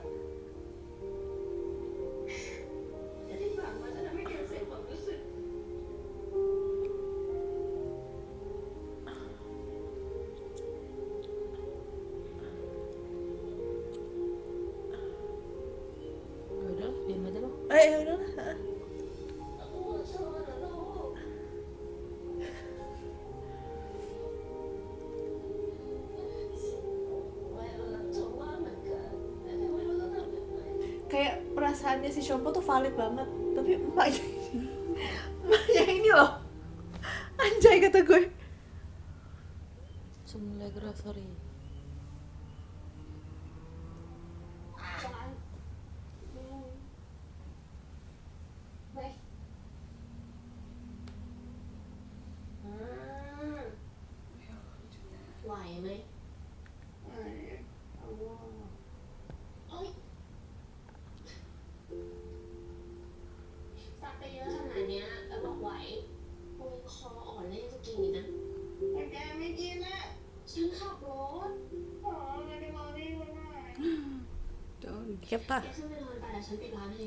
ที่ผ่านมาฉันทำให้แกเสียความรู้สึก Udah, diam aja lo. Udah lah. 我错了喽。 Kayak perasaannya si Shompo tuh valid banget, tapi emaknya ini loh, anjay kata gue. Semula grocery. ไหวไหม ซักไปเยอะขนาดเนี้ยแล้วบอกไหวโอ้ยคออ่อนแล้วยังจะกินอีกนะ แต่แกไม่กินนะ ฉันขับรถ ขออะไรไปรอนี่ก็ได้ Don't. Siapa? แกขึ้นไปนอนไปแต่ฉันปิดร้านให้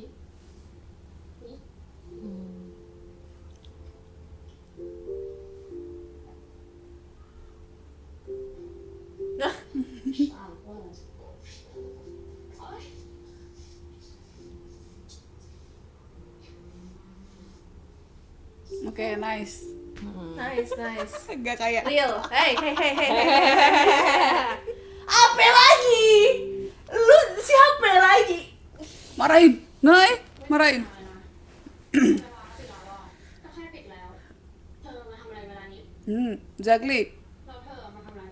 Oke, nice. Nice. Enggak kayak Real. Hey. Apa lagi? Lu siapa lagi? marahin. Nah, marahin. ก็แค่ปิดแล้ว เธอมาทำอะไรเวลานี้ Exactly. แล้วเธอมาทำอะไร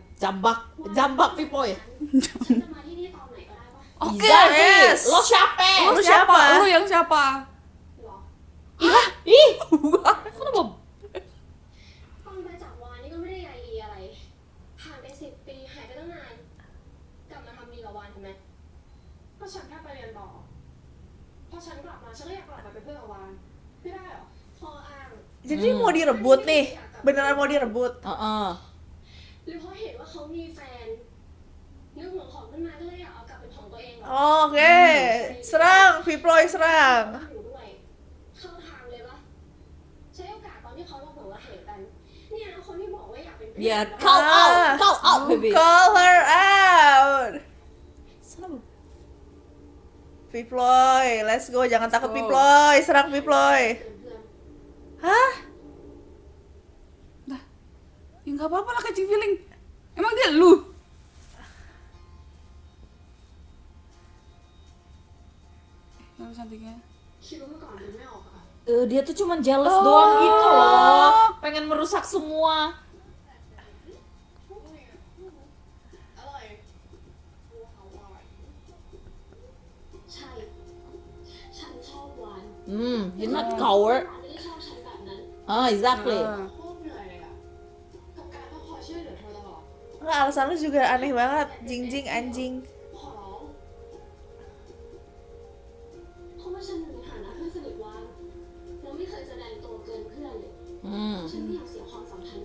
Jambak pipoy. ฉันจะมาที่นี่ตอนไหนก็ได้ปะ Oke. Yes. Lo siapa? Lu siapa? Lu yang siapa? หรอ Ih, kenapa? ตอนไปจากวานนี่ก็ไม่ได้ใยดีอะไร ผ่านไป10 ปีหายไปตั้งนาน กลับมาทำดีกับวานทำไม ก็ฉันแค่ไปเรียนต่อ พอฉันกลับมาฉันก็อยากกลับมาเป็นเพื่อนกับวานไม่ได้เหรอ ข้ออ้าง Jadi mau direbut nih. Beneran mau direbut. Heeh. หรือเพราะเห็นว่าเขามีแฟนนึกหัวของขึ้นมาก็เลยอยากเอากลับเป็นของตัวเองเหรอ Oke. Serang, Viploy serang. อยู่ด้วยเข้าทางเลยปะใช้โอกาสตอนที่เขาระเบิดว่าเหตุกัน เนี่ยคนที่บอกว่าอยากเป็นเพื่อน Ya, กับ call เรา out, call out, baby. Call her out. Viploy, let's go. Jangan takut go. Viploy. Serang Viploy. เป็นเพื่อน Hah? Ya nggak apa-apa lah catching feeling. Emang dia lu? Kenapa cantiknya? คิดว่าเมื่อก่อนดูไม่ออกอะ Dia tuh cuman jealous doang gitu loh. Pengen merusak semua. อร่อย ใช่ ฉันชอบวาน You're not coward. วานไม่ได้ชอบฉันแบบนั้น Exactly. Ah. โคตรเหนื่อยเลยอะกับการต้องคอยช่วยเหลือเธอตลอด Nggak, alasan lu juga aneh banget. Jing anjing. ขอร้องเพราะว่าฉันอยู่ในฐานะเพื่อนสนิทวานเราไม่เคยแสดงตัวเกินเพื่อนเลย ฉันไม่อยากเสียความสัมพันธ์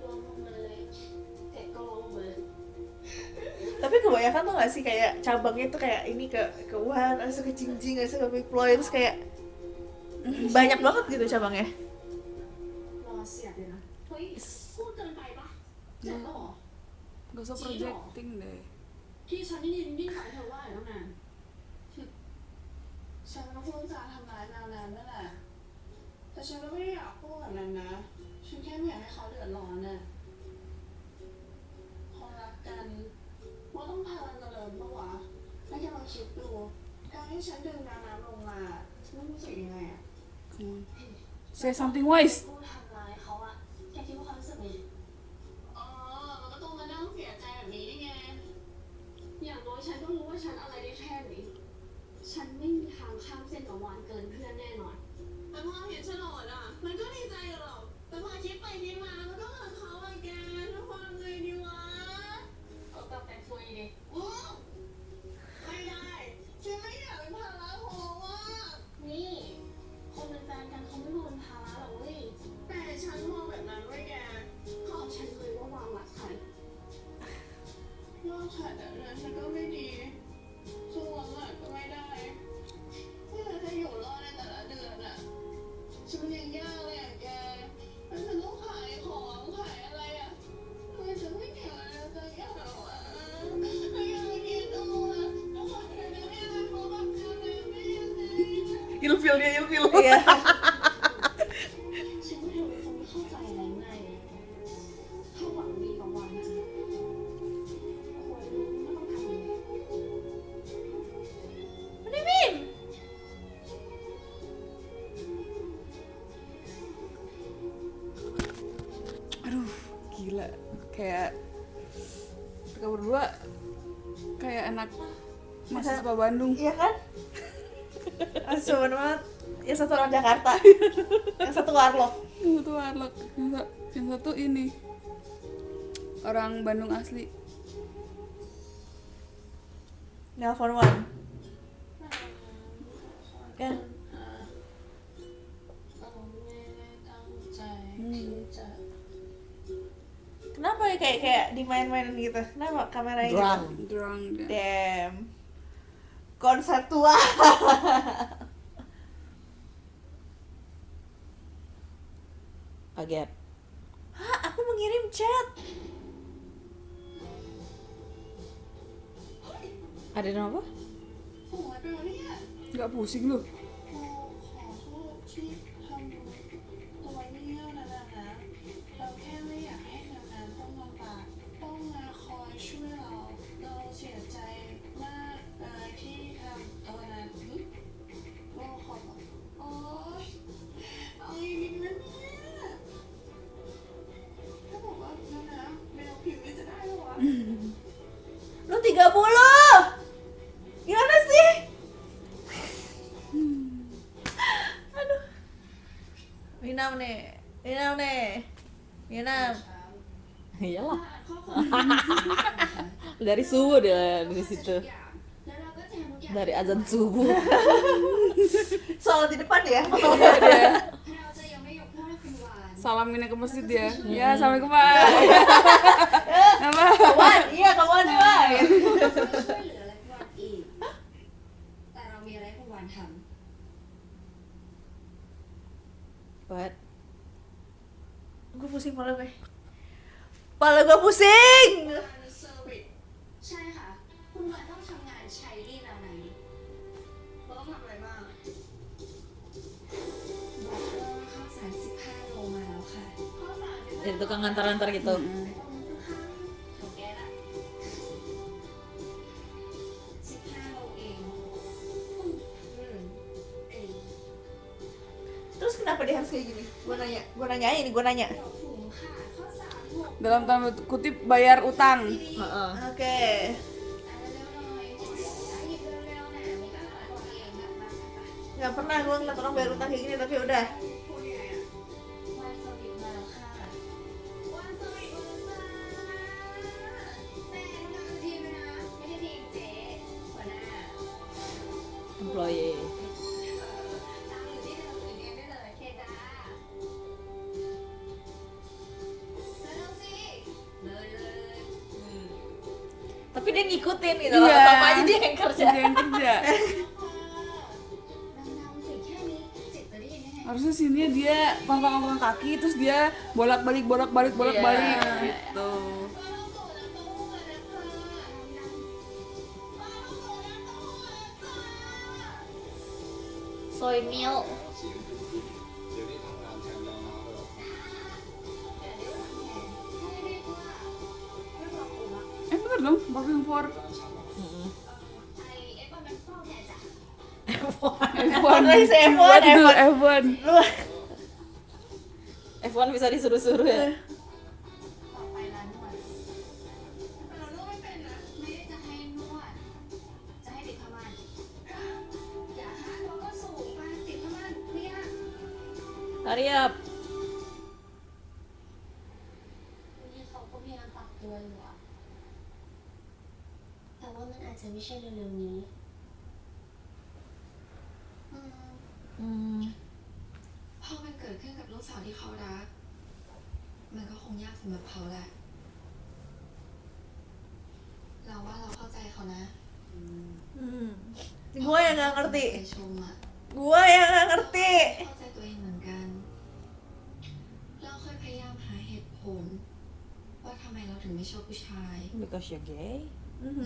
ร้องออกมาเลยเจ็บก็ร้องออกมา Tapi kebanyakan tuh gak sih kayak cabangnya tuh kayak ini ke Wan, habis itu ke Jingjing, habis itu ke Viploy, terus kayak banyak banget gitu cabangnya. รอเสียบเลยนะ เฮ้ยพูดเกินไปปะเจ็บแล้วเหรอ Gak usah projecting deh. ที่ฉันได้ยินยิ่งกว่าเธอว่าอยู่ตั้งนาน ฉันก็พูดจาทำร้ายนานๆนั่นแหละ แต่ฉันก็ไม่ได้อยากพูดแบบนั้นนะ ฉันแค่ไม่อยากให้เขาเดือดร้อนน่ะคนรักกันว่าต้องพากันเจริญปะวะแล้วแกลองคิดดู การที่ฉันดึงน้ำลงมาฉันรู้สึกยังไงอะ Come on. Say something wise. พูดทำร้ายเขาอะแกคิดว่าเขารู้สึกไง อ๋อมันก็ต้องมานั่งเสียใจแบบนี้นี่ไง อย่างน้อยฉันก็รู้ว่าฉันอะไรได้แค่ไหนฉันไม่มีทางข้ามเส้นกับวานเกินเพื่อนแน่นอน แต่พอเห็นโฉนดอ่ะ มันก็ดีใจหรอก แต่พอคิดไปคิดมา มันก็เหมือนเขาอะแกทุกคนเลยดีวะ เออ ilfil dia ilfil. Iya. ฉันก็ดูเป็นคนไม่เข้าใจอะไรไงถ้าหวังดีกับวันนะควรรู้ว่าต้องทำยังไง What do you mean? Aduh, gila. Kayak mereka berdua kayak anak mahasiswa Bandung. Iya kan? Asuhan banget. Yang satu orang Jakarta, yang satu Warlock. Yang satu warlock, yang satu ini orang Bandung asli. Nelpon Wan. Kan? เราไม่ได้ตั้งใจที่จะ Kenapa ya kayak dimain-mainin gitu? Kenapa kameranya Drunk. gitu? Drunk dia. Damn. Konseptual. Kaget. Hah, aku mengirim chat. Ada apa? โหยไปวะเนี่ย Nggak pusing lu. เราขอโทษที่ทำตัวเงี้ยวนั่นนะเราแค่ไม่อยากให้นานๆต้องลำบากต้องมาคอยช่วยเราเสียใจมากที่ทำตัวนั้นเราขอโอ๊ยเอาอีกนิดนึงเนี่ยถ้าบอกว่านั่นนะแมวผิวนี่จะได้หรอวะ Lu 30. Gimana sih? Aduh. Minam nih. Iyalah. Dari subuh dia di situ. แล้วเราก็แจมทุกอย่าง Dari azan subuh. Soal di depan ya. เราจะยังไม่ยกโทษให้คุณหวาน Salaminnya ke masjid ya. Ya, assalamualaikum Pak. Apa? Kawan, iya kawan juga. ช่วยเหลืออะไรคุณหวานอีก แต่เรามีอะไรให้คุณหวานท What? Gue pusing kepala gue. Kepala gue pusing. ำงานเซอร์วิสใช่ค่ะ คุณหวานต้องทำงานใช้ดีแนวไหนเราต้องทำอะไรบ้างบอกว่าข้าวสาร15 โลมาแล้วค่ะข้าวสาร Jadi tukang antar-antar gitu. ของแกล่ะ15 โลเองเอง Terus kenapa dia harus kayak gini? Gue nanya. ถุงค่ะข้าวสารหก Dalam tanda kutip bayar utang. Heeh. Oke. เร็วๆหน่อย Gak pernah gue ngeliat orang bayar utang kayak gini tapi udah. พูดยังไงอะวันสวิตมาแล้วค่ะวันสวิตมาแล้วจ้าแม่ทำงานทีมนะ ไม่ใช่ทีมเจ๊หัวหน้า Employee. ตามอยู่ที่เดิมหรือเรียนได้เลยเคจ้าเร็วๆสิเลย Tapi dia ngikutin gitu. Iya. Sama aja dia yang kerja. Dia yang kerja. ดังๆสิแค่นี้จิตจะได้ยินได้ไง Harusnya sini dia pangkang kaki terus dia bolak-balik Iya. gitu. Soy milk. Bener dong, parfum for F1. Nice, F1, Buat itu F1. F1. Lu F1 bisa disuruh-suruh ya. ต่อไปร้านนวดเรานวดไม่เป็นนะไม่ได้จะให้นวดจะให้ติดผ้าม่านอย่าหาตัวก็สูงไปติดผ้าม่านเนี่ย Hurry up. นี่เขาก็พยายามปรับตัวอยู่อะแต่ว่ามันอาจจะไม่ใช่เร็วๆนี้ พอมันเกิดขึ้นกับลูกสาวที่เขารัก มันก็คงยากสำหรับเขาแหละ เราว่าเราเข้าใจเขานะ gue yang gak ngerti. เคยชมอะ Gue yang gak ngerti. เข้าใจตัวเองเหมือนกัน เราเคยพยายามหาเหตุผล ว่าทำไมเราถึงไม่ชอบผู้ชาย Because you're gay.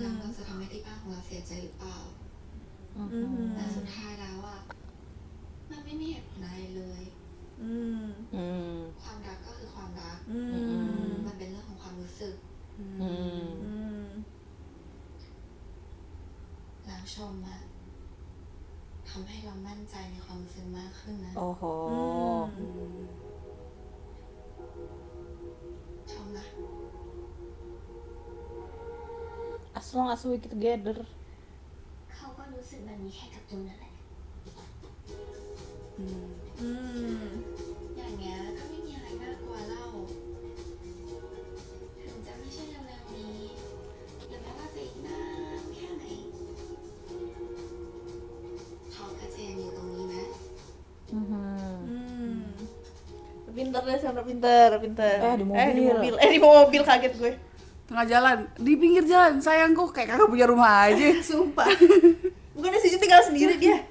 แล้วเราจะทำให้ที่บ้านของเราเสียใจหรือเปล่า Mhm. แต่สุดท้ายแล้วอะ ความมั่นใจในความรู้สึกมากขึ้นนะ โอ้โห ชมนะ as long as we together เขาก็รู้สึกแบบนี้แค่กับจูนนั่นแหละ อืม อย่างเงี้ยก็ไม่มีอะไรน่ากลัวเล่า ถึงจะไม่ใช่เร็วๆนี้หรือแม้ว่าจะอีกนานแค่ไหนเขาก็จะยังอยู่ตรงนี้นะ Pinter deh, Sandra, pinter. Di mobil. Di mobil kaget gue. Tengah jalan, di pinggir jalan, sayangku kayak kagak punya rumah aja. Sumpah. Bukannya si Ju tinggal sendiri dia.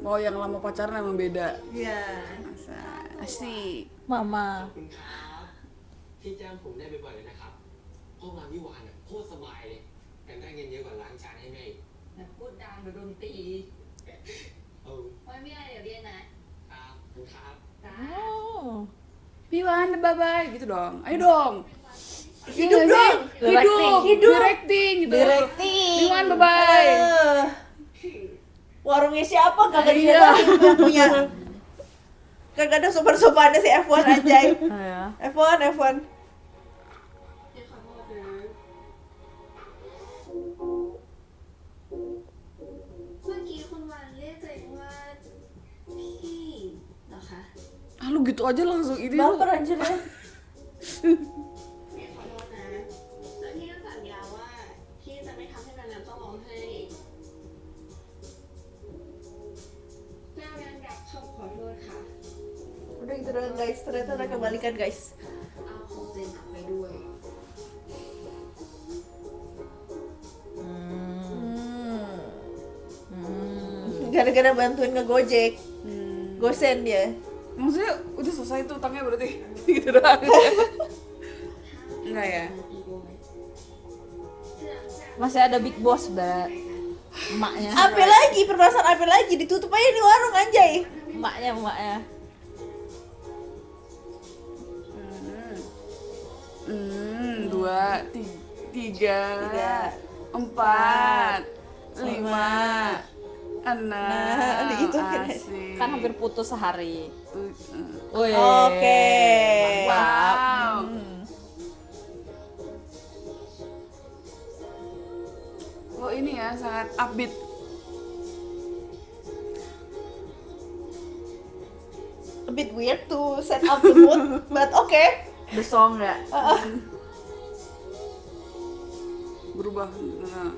Oh, yang lama pacaran emang beda. Iya. Masa asik. mama ขอบคุณครับที่จ้างผมได้บ่อยๆเลยนะครับห้องน้ำวิวานโคตรสบายเลยแถมได้เงินเยอะกว่าล้างจานให้แม่อีก แบบพูดดังหรือดนตรี เออ ไว้ไม่ได้เดี๋ยวเรียนนะครับ ขอบคุณครับ จ้า Piwan, bye-bye gitu dong. Ayo dong. Hidup Iya nggak sih? dong. Hidup. Directing gitu. Piwan, bye-bye. Warungnya siapa kagak Iya. didatangin yang punya. Kagak ada sopan-sopannya si F1 anjay. ya F1. เดี๋ยวขอโทษนะเมื่อกี้คุณวันเรียกตัวเองว่าพี่เหรอคะ Ah, lu gitu aja langsung ini lu. Baper anjir ya. เดี๋ยวขอโทษนะแล้วพี่ก็สัญญาว่าพี่จะไม่ทำให้แมวต้องร้องไห้แมวยังรับคำขอโทษค่ะ Udah gitu doang guys, ternyata mereka balikan guys. เอาของเจนไปด้วย Gara-gara bantuin ngegojek. Gosen dia. Maksudnya udah selesai tuh utangnya berarti gitu doang. Enggak ya? masih ada big boss emaknya Apa lagi? Permasalahan apa lagi? Ditutup aja di warung anjay. emaknya 2, 3, 4, 5, 6. Nah, itu kan. Asik. kan hampir putus sehari. Tuh, Wih, Oke. Wow. Oh ini ya sangat upbeat. A bit weird to set up the mood, but okay. the song ya. Berubah. Nah.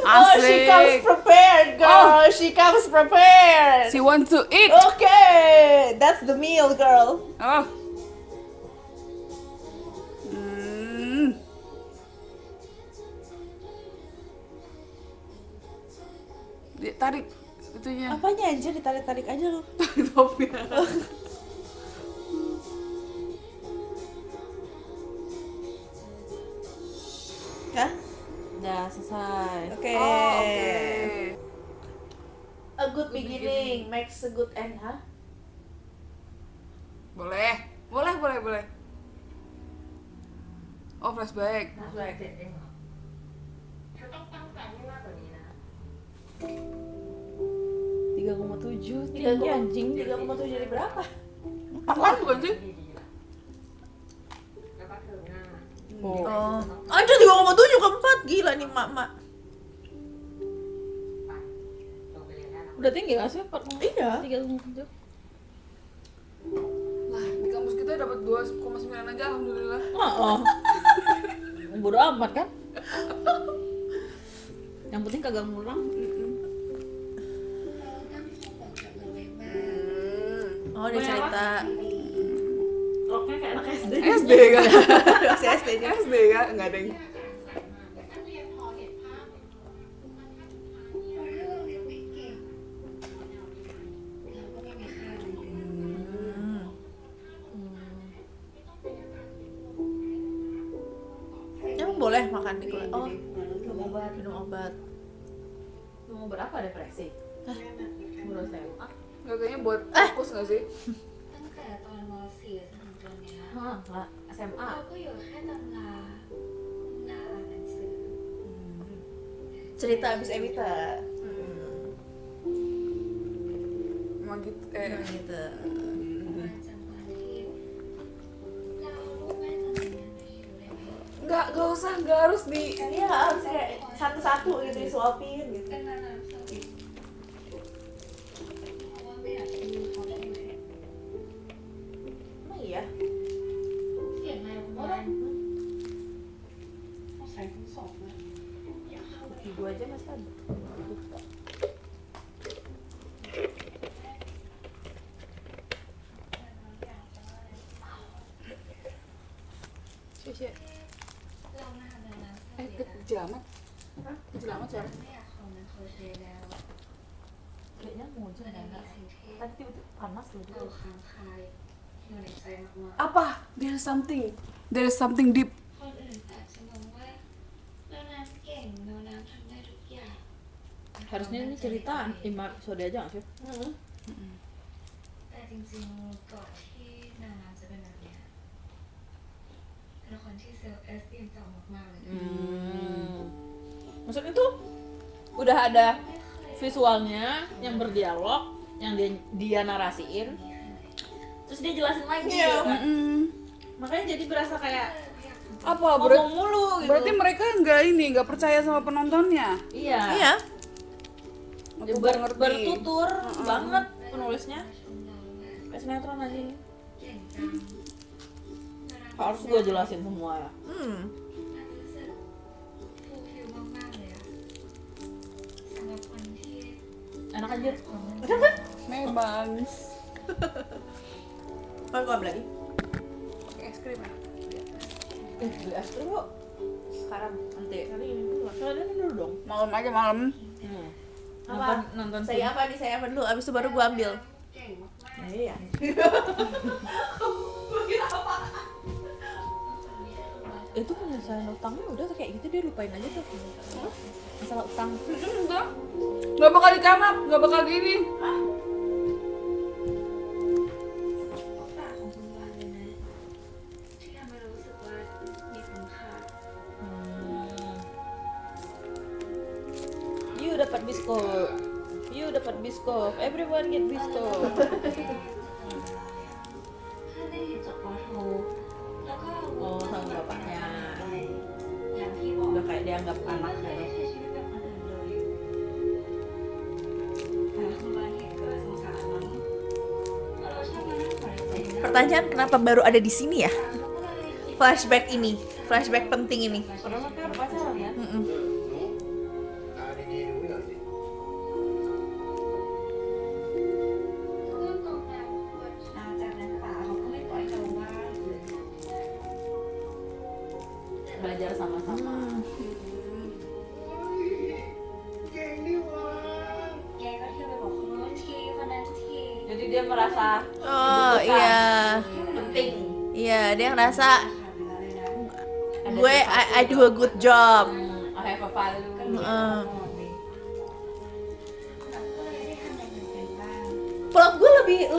Oh, she comes prepared, girl. She comes prepared. She wants to eat. Okay, that's the meal, girl. Oh. Dia tarik itunya. Apanya anjir, ditarik-tarik aja lu. Topnya. Hah? Ya selesai. Oke. Oh, oke. A good beginning makes a good end, hah? Boleh. Boleh. Oh, flashback. 3,7 tinggi 3,7 anjing. dari berapa? 4 bukan sih? Oh. Ada 3,7 ke 4. Gila nih mak-mak. Udah tinggi gak sih? Iya. 3,7. Lah, di kampus kita dapat 2,9 aja alhamdulillah. Oh. Bodo amat kan? Yang penting kagak ngulang. Oh, dia cerita. Roknya kayak anak SD. SD kan? Masih SD dia. SD kan? Enggak ada yang Emang boleh makan makan di kelas. Oh, minum obat. Mau berapa depresi? Baru SMA. Nggak, kayaknya buat fokus nggak sih? ตั้งแต่ตอนม .4 จนถึงตอนเนี้ย Hah, lah SMA. เราก็อยู่แค่ตำราหน้าอ่านหนังสือ Cerita abis Evita. Emang gitu. Gitu. มาจากวันที่เราเอารูปแม่ตอนเรียนไปอยู่เลยไหม Nggak usah, nggak harus di. Iya harus kayak satu-satu gitu disuapin gitu. เป็นนานๆสวิตเพราะว่าไม่อยากจะมีเขาใช่ไหม Emang iya? เสียงอะไรของมันต้องใส่ทั้งสองนะอยากเข้าไป Di gua aja masih ada. Lupa. เราหน้าเดินน้ำเสีย Kecil amat. Kecil amat suara. ไม่อยากขอมันโคเชแล้ว Kayaknya muncul มัน ya มี enggak? สิ่งที่ Tadi tiba-tiba panas loh เรา dia. ค้างคาอยู่ในใจมาก Apa? There's something deep. ๆคนอื่นอาจจะมองว่าเราน้ำเก่งเราน้ำทำได้ทุกอย่าง Harusnya ini cerita 5 episode aja nggak sih? แต่จริงๆก่อนที่นาน้ำจะเป็นแบบเนี้ยเป็นคนที่เซลล์เอสตีมต่ำมากๆเลย Maksudnya tuh udah ada ไม่เคย visualnya yang berdialog, yang dia narasiin, terus dia jelasin lagi. Makanya jadi berasa kayak Apa? ngomong mulu gitu. Berarti mereka nggak percaya sama penontonnya. Iya. Iya. Dia Aku baru ngerti. bertutur banget penulisnya. ชมเราว่า Kayak sinetron aja. เก่งจัง Harus gue jelasin semua ya. น้ำรู้สึกฟูลฟิลมากๆเลยอะสำหรับคนที่ Enak anjir. คนมัน Memang. Kan gua ambil lagi. Es krim ya. Beli es krim yuk. Sekarang nanti. Kali ini dulu. Kalian dulu dong. Malam aja malam. Nonton nonton Saya apa nih? Saya apa dulu? Abis itu baru gua ambil. เก่งมาก Iya. ๆ Itu penyelesaian utangnya udah tuh kayak gitu, dia lupain aja tuh. Masalah utang. Enggak. Nggak bakal dikanap, nggak bakal gini. ปากของคุณวานเลยนะที่ทำให้เรารู้สึกว่ามีคุณค่า You dapat biskop. You dapat biskop. Everyone get biskop. ถ้าได้เห็นจบปอโทแล้วก็ Oh, sama bapaknya. อย่างที่บอก Udah kayak dianggap ไม่ anak เคย gitu. ได้ใช้ชีวิตแบบคนอื่นเลยแต่คุณวานเห็นก็เลยสงสารมั้งเราชอบมานั่งฝันใจนะ Pertanyaan kenapa baru ada di sini ya? เราก็เลยคิด Flashback ini, flashback penting ini. Padahal mereka pacaran ya. หนูตาดีๆดูหน่อยสิ เรื่องกองแนวคนจากนั้นป่าเขาก็ไม่ปล่อยเราว่าง Belajar sama-sama. เก่งนี่หว่า แกก็เที่ยวไปบอกคนนู้นทีคนนั้นที Jadi dia merasa Oh iya. penting. Iya, dia ngerasa ขาดไปแล้วเลยนะ gue I do a good job. I have a value. เราก็เลยได้ทำอย่างอื่นเป็นบ้าง Plot gue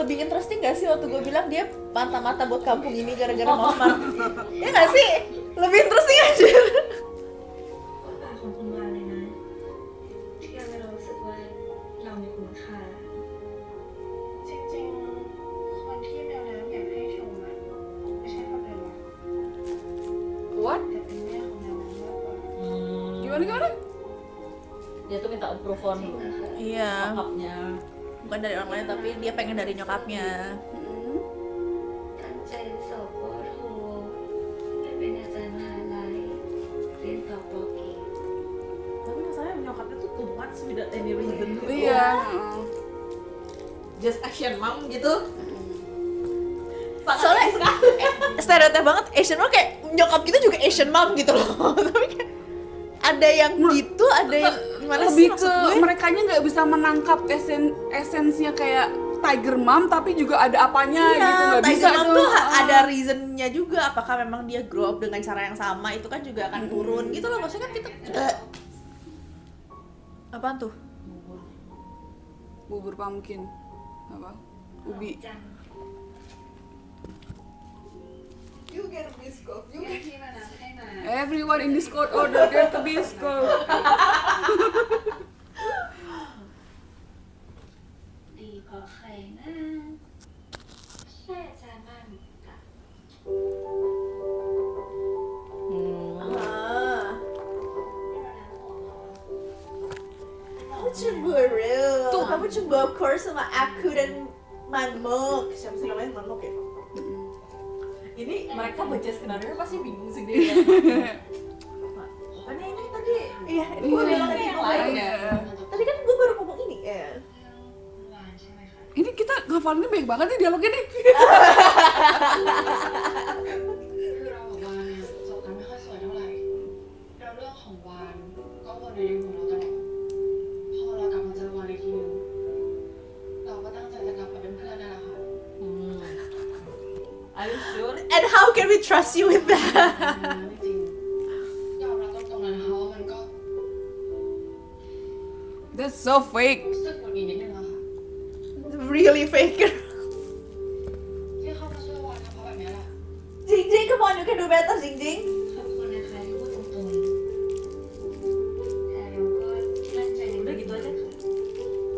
lebih interesting gak sih waktu gue bilang dia mata-mata buat kampung ini gara-gara Mosmar? Ya gak sih? Lebih interesting aja. ก็ปากของคุณวานเลยนะที่ทำให้เรารู้สึกว่าเรามีคุณค่าจริงๆคนที่แมวน้ำอยากให้ชมอะไม่ใช่พ่อเป็นหรอก What? แต่เป็นแม่ของแมวน้ำมากกว่า Gimana? Dia tuh minta approval จริงเหรอคะ Iya, nyokapnya. bukan dari orang lain tapi dia pengen dari nyokapnya. ตั้งใจสอบปอโทได้เป็นอาจารย์มหาลัยเรียนต่อปอเอก Tapi masalahnya nyokapnya tuh too much without any reason gitu. Iya. Just action mom gitu. Soalnya stereotip banget Asian mom kayak nyokap kita juga Asian mom gitu loh. Tapi kayak ada yang gitu, ada yang gimana sih Lebih maksud ke gue? merekanya nggak bisa menangkap esensinya kayak tiger mom tapi juga ada apanya gitu, nggak bisa Tiger Mom tuh. tuh ada reasonnya juga. Apakah memang dia grow up dengan cara yang sama, itu kan juga akan turun gitu loh. Maksudnya kan kita apaan tuh? Bubur pumpkin apa? Ubi. You get a biscuit. You ที่มาน้ำให้มา Everyone in Discord order get the biscuit. ดีพอใครนะ ใช่อาจารย์บ้านค่ะ Kamu cemburu. Tuh, kamu cemburu sama aku dan Manmok. Siapa sih namanya Manmok ya? Ini mereka baca skenario pasti bingung sih dia. Bukannya ini tadi? Iya, ini gue bilang tadi yang ngomong. lain ya. Tadi kan gue baru ngomong ini ya. หวานใช่ไหมคะ Ini kita ngafalinnya baik banget nih dialognya nih. คือเรากับวานเนี่ยจบกันไม่ค่อยสวยเท่าไหร่แล้วเรื่องของวานก็วนในหัวเราตลอดพอเรากลับมาเจอวานอีกทีนึงเราก็ตั้งใจจะกลับมาเป็นเพื่อนนั่นแหละค่ะ Are you sure? And how can we trust you with that? จริงๆยอมรับตรงๆเลยนะคะว่ามันก็ That's so fake. รู้สึกหงุดหงิดนิดนึงอะค่ะ Really fake. ที่เข้ามาช่วยวานทำเพราะแบบเนี้ยแหละ Jing Jing, come on, you can do better, Jing Jing. ขอบคุณนะคะที่พูดตรงๆแต่เราก็มั่นใจใน Udah gitu aja.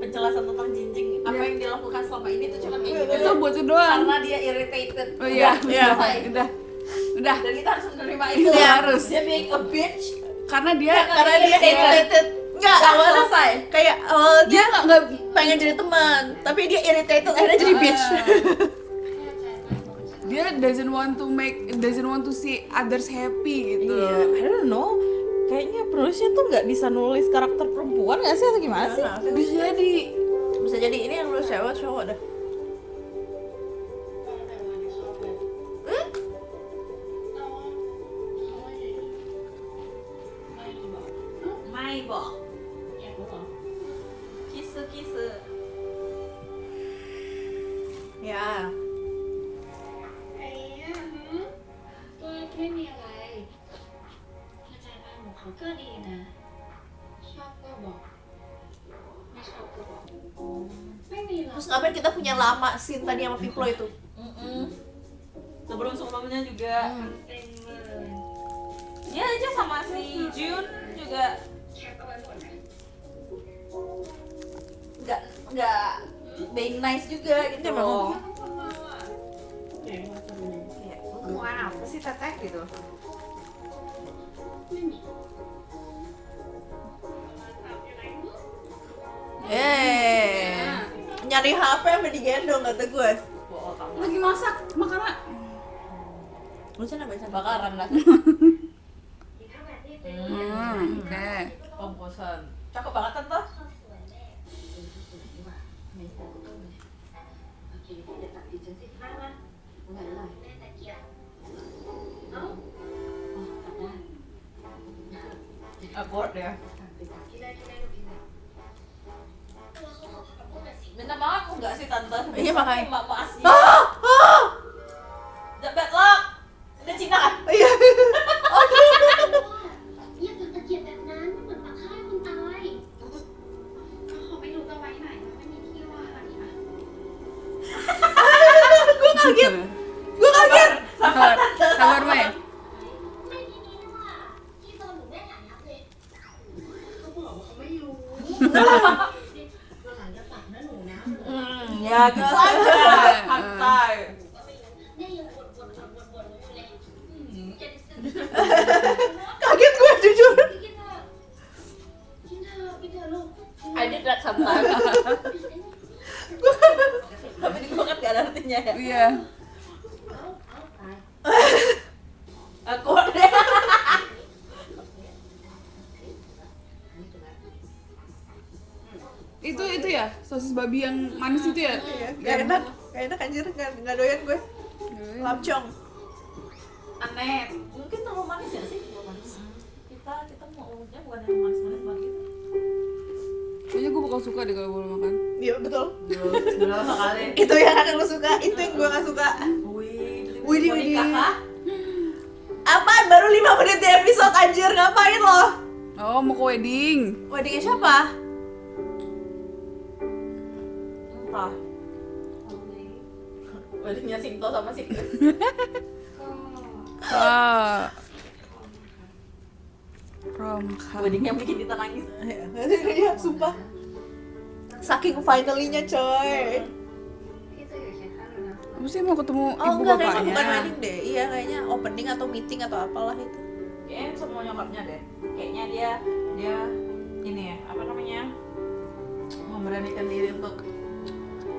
Penjelasan tentang Jinjing apa yang dilakukan selama ini tuh cuma kayak gitu. Itu buat itu doang. Karena dia irritated. Oh iya, Iya. udah. Udah. Dan kita harus menerima Itu itu. harus. Dia being a bitch. Karena dia Karena dia irritated. Enggak, Nggak awalnya selesai. kayak awalnya dia nggak pengen jadi teman, tapi dia irritated akhirnya jadi bitch. dia doesn't want to see others happy gitu. Iya, I don't know. Kayaknya penulisnya tuh nggak bisa nulis karakter perempuan nggak sih atau gimana sih? Bisa jadi. Bisa jadi ini yang lu cowok dah. ไม่บอกคิสคิส Ya. ไอ้เนี่ยก็ไม่มีอะไรอาจารย์บ้านหนูเขาก็ดีนะ ชอบก็บอก ไม่ชอบก็บอก ไม่มีหรอก Terus ngapain kita punya lama scene tadi sama Piplo itu? Sebelum sebelumnya juga เป็นเมิน dia aja sama si Jun juga แคปเอาไว้หมดไหม nggak being nice juga gitu Emang. loh. คนเราอ่ะ Kayak, lu mau apa sih teteh gitu? ไม่มี Nyari HP sampai digendong kata gue. Bohong kamu. Lagi masak, makanan. Bakaran lah. Oke. Komposan. Cakep banget tante. 'Awkward ya. Minta maaf enggak sih tante? Iya, makanya. Mbak Asih. Ah! Ah! Bad luck. Udah Cina kan? Iya. อย่าจุดตะเกียบแบบนั้นมันเหมือนปักฆ่าคนตาย ก็เขาไม่รู้จะไว้ไหนไม่มีที่ว่างอ่ะ Gue kaget. Gue kaget. Sabar, sabar Mai. ไม่มีนี่นะว่าที่โซนหนูแม่หายับเลย เขาบอกว่าเขาไม่รู้วันหลังจะปักนะหนูนะ Ya gitu aja. Santai. แม่ยังบ่นอยู่เลยจะได้ซื้อ Kaget gue jujur. กินเถอะกินเถอะลูก I did that sometimes. Tapi di gua kan gak ada artinya ya. Iya. Aku deh. Itu ya, sosis babi yang manis itu ya? Gak enak. Gak enak anjir. Gak doyan gue. Lapcong. Aneh. Mungkin terlalu manis ya sih? Terlalu manis. Kita maunya bukan yang manis-manis banget gitu. Kayaknya gue bakal suka deh kalau boleh makan. Iya betul. Berapa kali? Itu yang akan lo suka, itu yang gue gak suka. Widih, widih. Apaan? Baru 5 menit di episode anjir, ngapain lo? Oh, mau ke wedding. Weddingnya siapa? Entah. Weddingnya Sinto sama Siklus. Ah. Romcom. Weddingnya bikin kita nangis. Iya, sumpah. Saking finally-nya coy. Apa sih mau ketemu Oh ibu enggak, kayaknya bapaknya? bukan wedding deh. Iya, kayaknya opening atau meeting atau apalah itu. Kayaknya semua nyokapnya deh. Kayaknya dia ini ya, apa namanya? Memberanikan diri untuk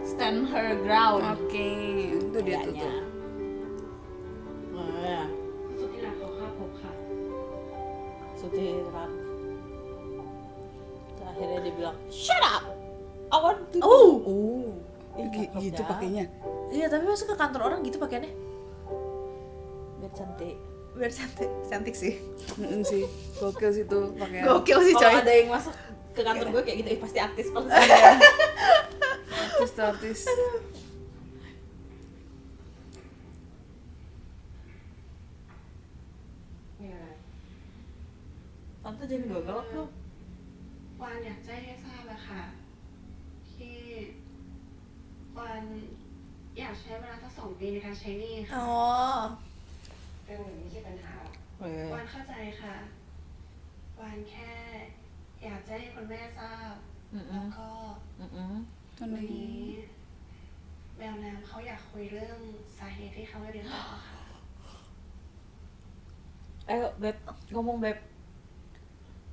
stand her ground. Oke, itu dia tuh. Kayaknya. Nah, สุดที่รักขอข้าพบค่ะ Sutirak. Terus akhirnya dia bilang, shut up! I want to Oh, Gitu pakainya. iya tapi masa ke kantor orang gitu pakaiannya? biar cantik. Biar cantik, cantik sih. Sih, gokil sih tuh pakaian. Gokil sih coy. Kalau ada yang masuk ke kantor gue kayak gitu, pasti artis pasti. Artis. Tante jadi gue galak dong. วานอยากแจ้งให้ทราบอะค่ะ ที่วานอยากใช้เวลาสัก2 ปีในการใช้หนี้ค่ะ อ๋อ เรื่องนี้ไม่ใช่ปัญหา วานเข้าใจค่ะ วานแค่อยากแจ้งให้คุณแม่ทราบ แล้วก็ ตอน วัน นี้ นี้แมวน้ำเขาอยากคุยเรื่องสาเหตุที่เขาไม่เรียนต่อค่ะ Ayo beb, ngomong beb.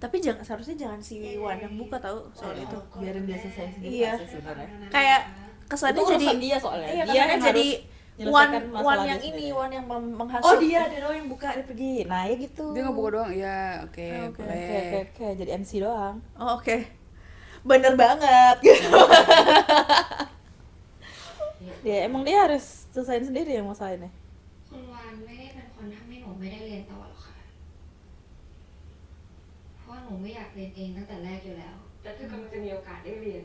Tapi seharusnya jangan si Wan yang buka tahu soal itu. Biarin dia selesai sendiri Iya. pasti sebenarnya. Kayak Itu kesannya jadi urusan dia soalnya. Iya, Dia kesannya yang jadi harus Wan menyelesaikan Wan masalah yang dia ini, sendiri. Wan yang menghasut. Oh dia doang yang buka, dia pergi. Nah ya gitu. dia nggak buka doang. Iya, oke, Oke, boleh. Oke, jadi MC doang. Oh, oke. Bener banget gitu. Emang dia harus selesaiin sendiri yang masalah ini. คุณวานไม่ได้เป็นคนทำให้หนูไม่ได้เรียนต่อหรอกค่ะ เพราะว่าหนูไม่อยากเรียนเองตั้งแต่แรกอยู่แล้ว แต่เธอกำลังจะมีโอกาสได้เรียน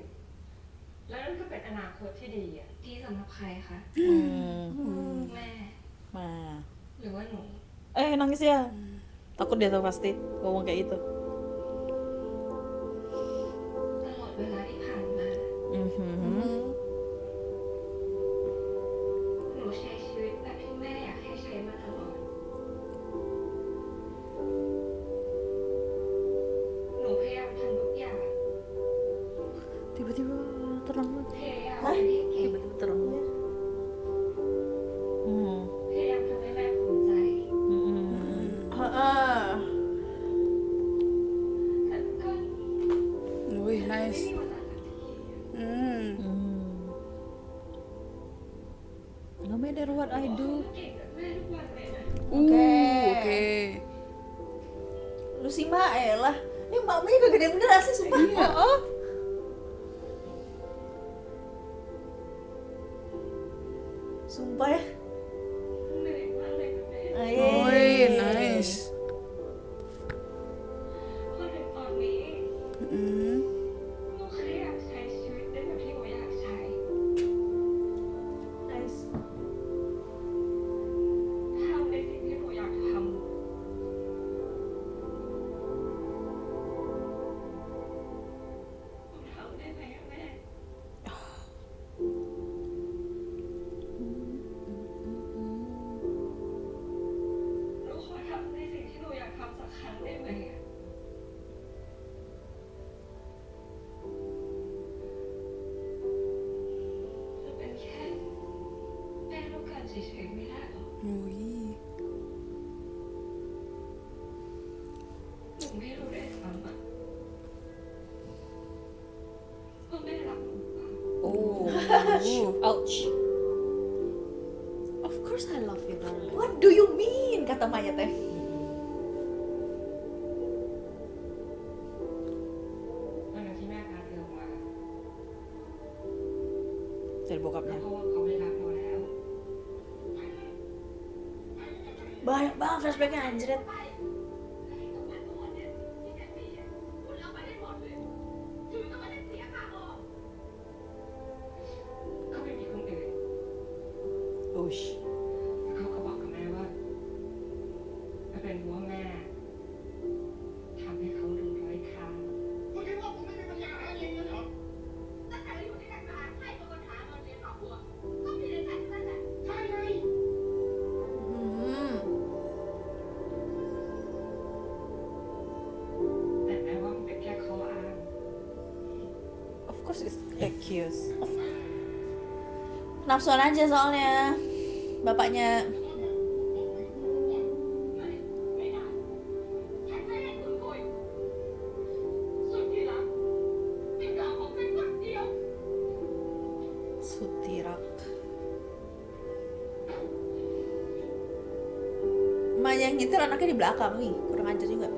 แล้วนั่นก็เป็นอนาคตที่ดีอ่ะ ดีสำหรับใครคะ แม่ Nah. หรือว่าหนู Nangis ya. Takut dia tuh pasti ngomong kayak gitu. ตลอดเวลาที่ผ่านมา หนูใช้ชีวิตแบบที่แม่อยากให้ใช้มาตลอด หนูพยายามทำทุกอย่าง Tiba-tiba terang. พยายามเรียนให้เก่ง Tiba-tiba terang. พยายามทำให้แม่ภูมิใจ Heeh. แต่ก็ Wih, ไม่ nice. มีวันนั้นสักที No matter what I do. เก่งกับแม่ทุกวันเลยนะ Oke. Lu sih Mak, elah. Ini mamanya kegede beneran sih sumpah. Iya. Oh. Sumpah ya. เหนื่อยมากเลยกับแม่ Wih, nice. พอถึงตอนนี้ Mm. หนูแค่อยากใช้ชีวิตได้แบบที่หนูอยากใช้ Nice. ทำในสิ่งที่หนูอยากทำ หนูทำได้ไหมอะแม่ หนูขอทำในสิ่งที่หนูอยากทำสักครั้งได้ไหมอะจะเป็นแค่แม่ลูกกันเฉยๆไม่ได้หรอ Wih. หนูไม่รู้ด้วยซ้ำอะว่าแม่รักหนูเปล่า Ouch. Of course I love you, darling. What do you mean? Kata Maya teh. วันนั้นที่แม่พาเธอออกมา Dari bokapnya. เพราะว่าเขาไม่รักเราแล้ว Banyak banget flashbacknya anjret. course it's accused. Nafsuan aja soalnya bapaknya. Sutirak. Emak yang nyetir anaknya di belakang nih, kurang ajar juga.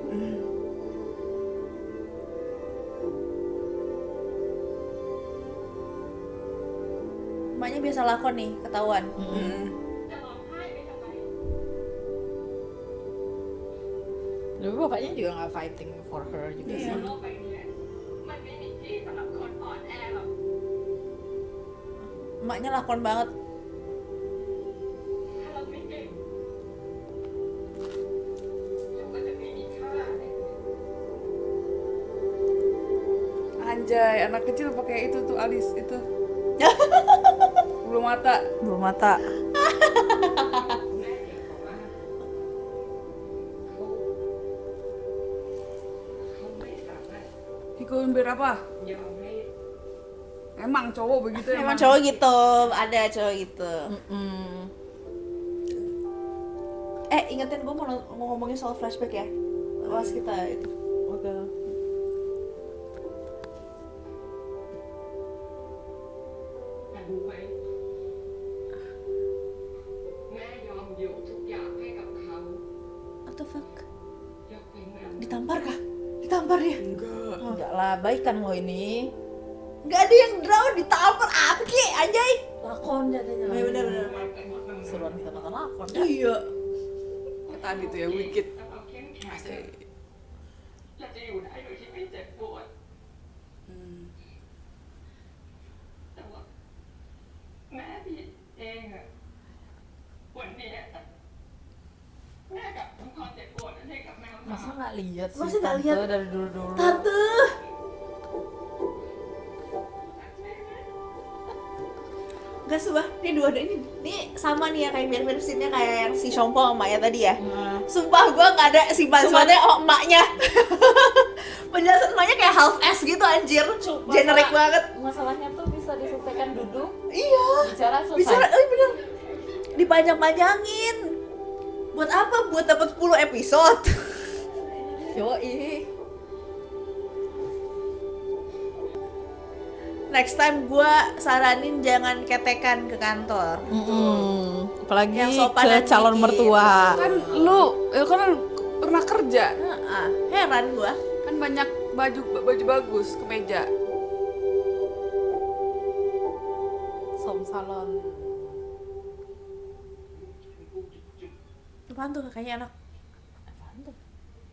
Emaknya biasa lakon nih, ketahuan. Tapi bapaknya juga nggak fighting for her juga sih. โลกใบนี้มันไม่มีที่สำหรับคนอ่อนแอหรอก Emaknya lakon banget. ถ้าเราไม่เก่งเราก็จะไม่มีค่า Anjay, anak kecil pakai itu tuh alis itu. Bulu mata. Belum mata. แม่เด็กบอกว่าเขาไม่สามารถ Ikutin biar apa? ยอมให้ Emang cowok begitu Emang cowok gitu, ada cowok gitu. Ingetin gue mau ngomongin soal flashback ya. Pas kita itu. Oke. แต่รู้ไหมแม่ยอมยกทุกอย่างให้กับเขา What the fuck? ยกเว้นแมว Ditampar kah? Ditampar dia? Enggak lah, baik kan lo ini. Gak ada yang draw ditampar apa ki anjay? Lakon jadinya. Iya bener-bener. ไปหมดเลย Seruan kita nonton lakon. Iya. Kayak tadi tuh ya, Wicked. ถ้าเราเข้มแข็ง Asik. เราจะอยู่ได้โดยที่ไม่เจ็บปวด แต่ว่าแม่พี่เองอะวันนี้แม่กลับทำความเจ็บปวดนั้นให้กับแมวน้ Masa nggak lihat sih Masa nggak tante lihat? dari dulu-dulu? Tante. Gak sumpah, ini dua ini sama nih ya kayak mirip-mirip scene-nya kayak yang si Shompo sama emaknya tadi ya. Sumpah gue nggak ada simpati emaknya. Penjelasan emaknya kayak half ass gitu anjir. Generic banget. Masalahnya tuh bisa diselesaikan duduk, Iya. bicara selesai. Bicara, bener. Dipanjang-panjangin. Buat apa? Buat dapat 10 episode. Yoi. Next time gue saranin jangan ketekan ke kantor. Apalagi Yang sopan ke dan calon dikit. mertua. Kan lu kan pernah kerja. Heran gue. Kan banyak baju bagus kemeja. Som salon. Apaan tuh kayaknya anak Apaan tuh?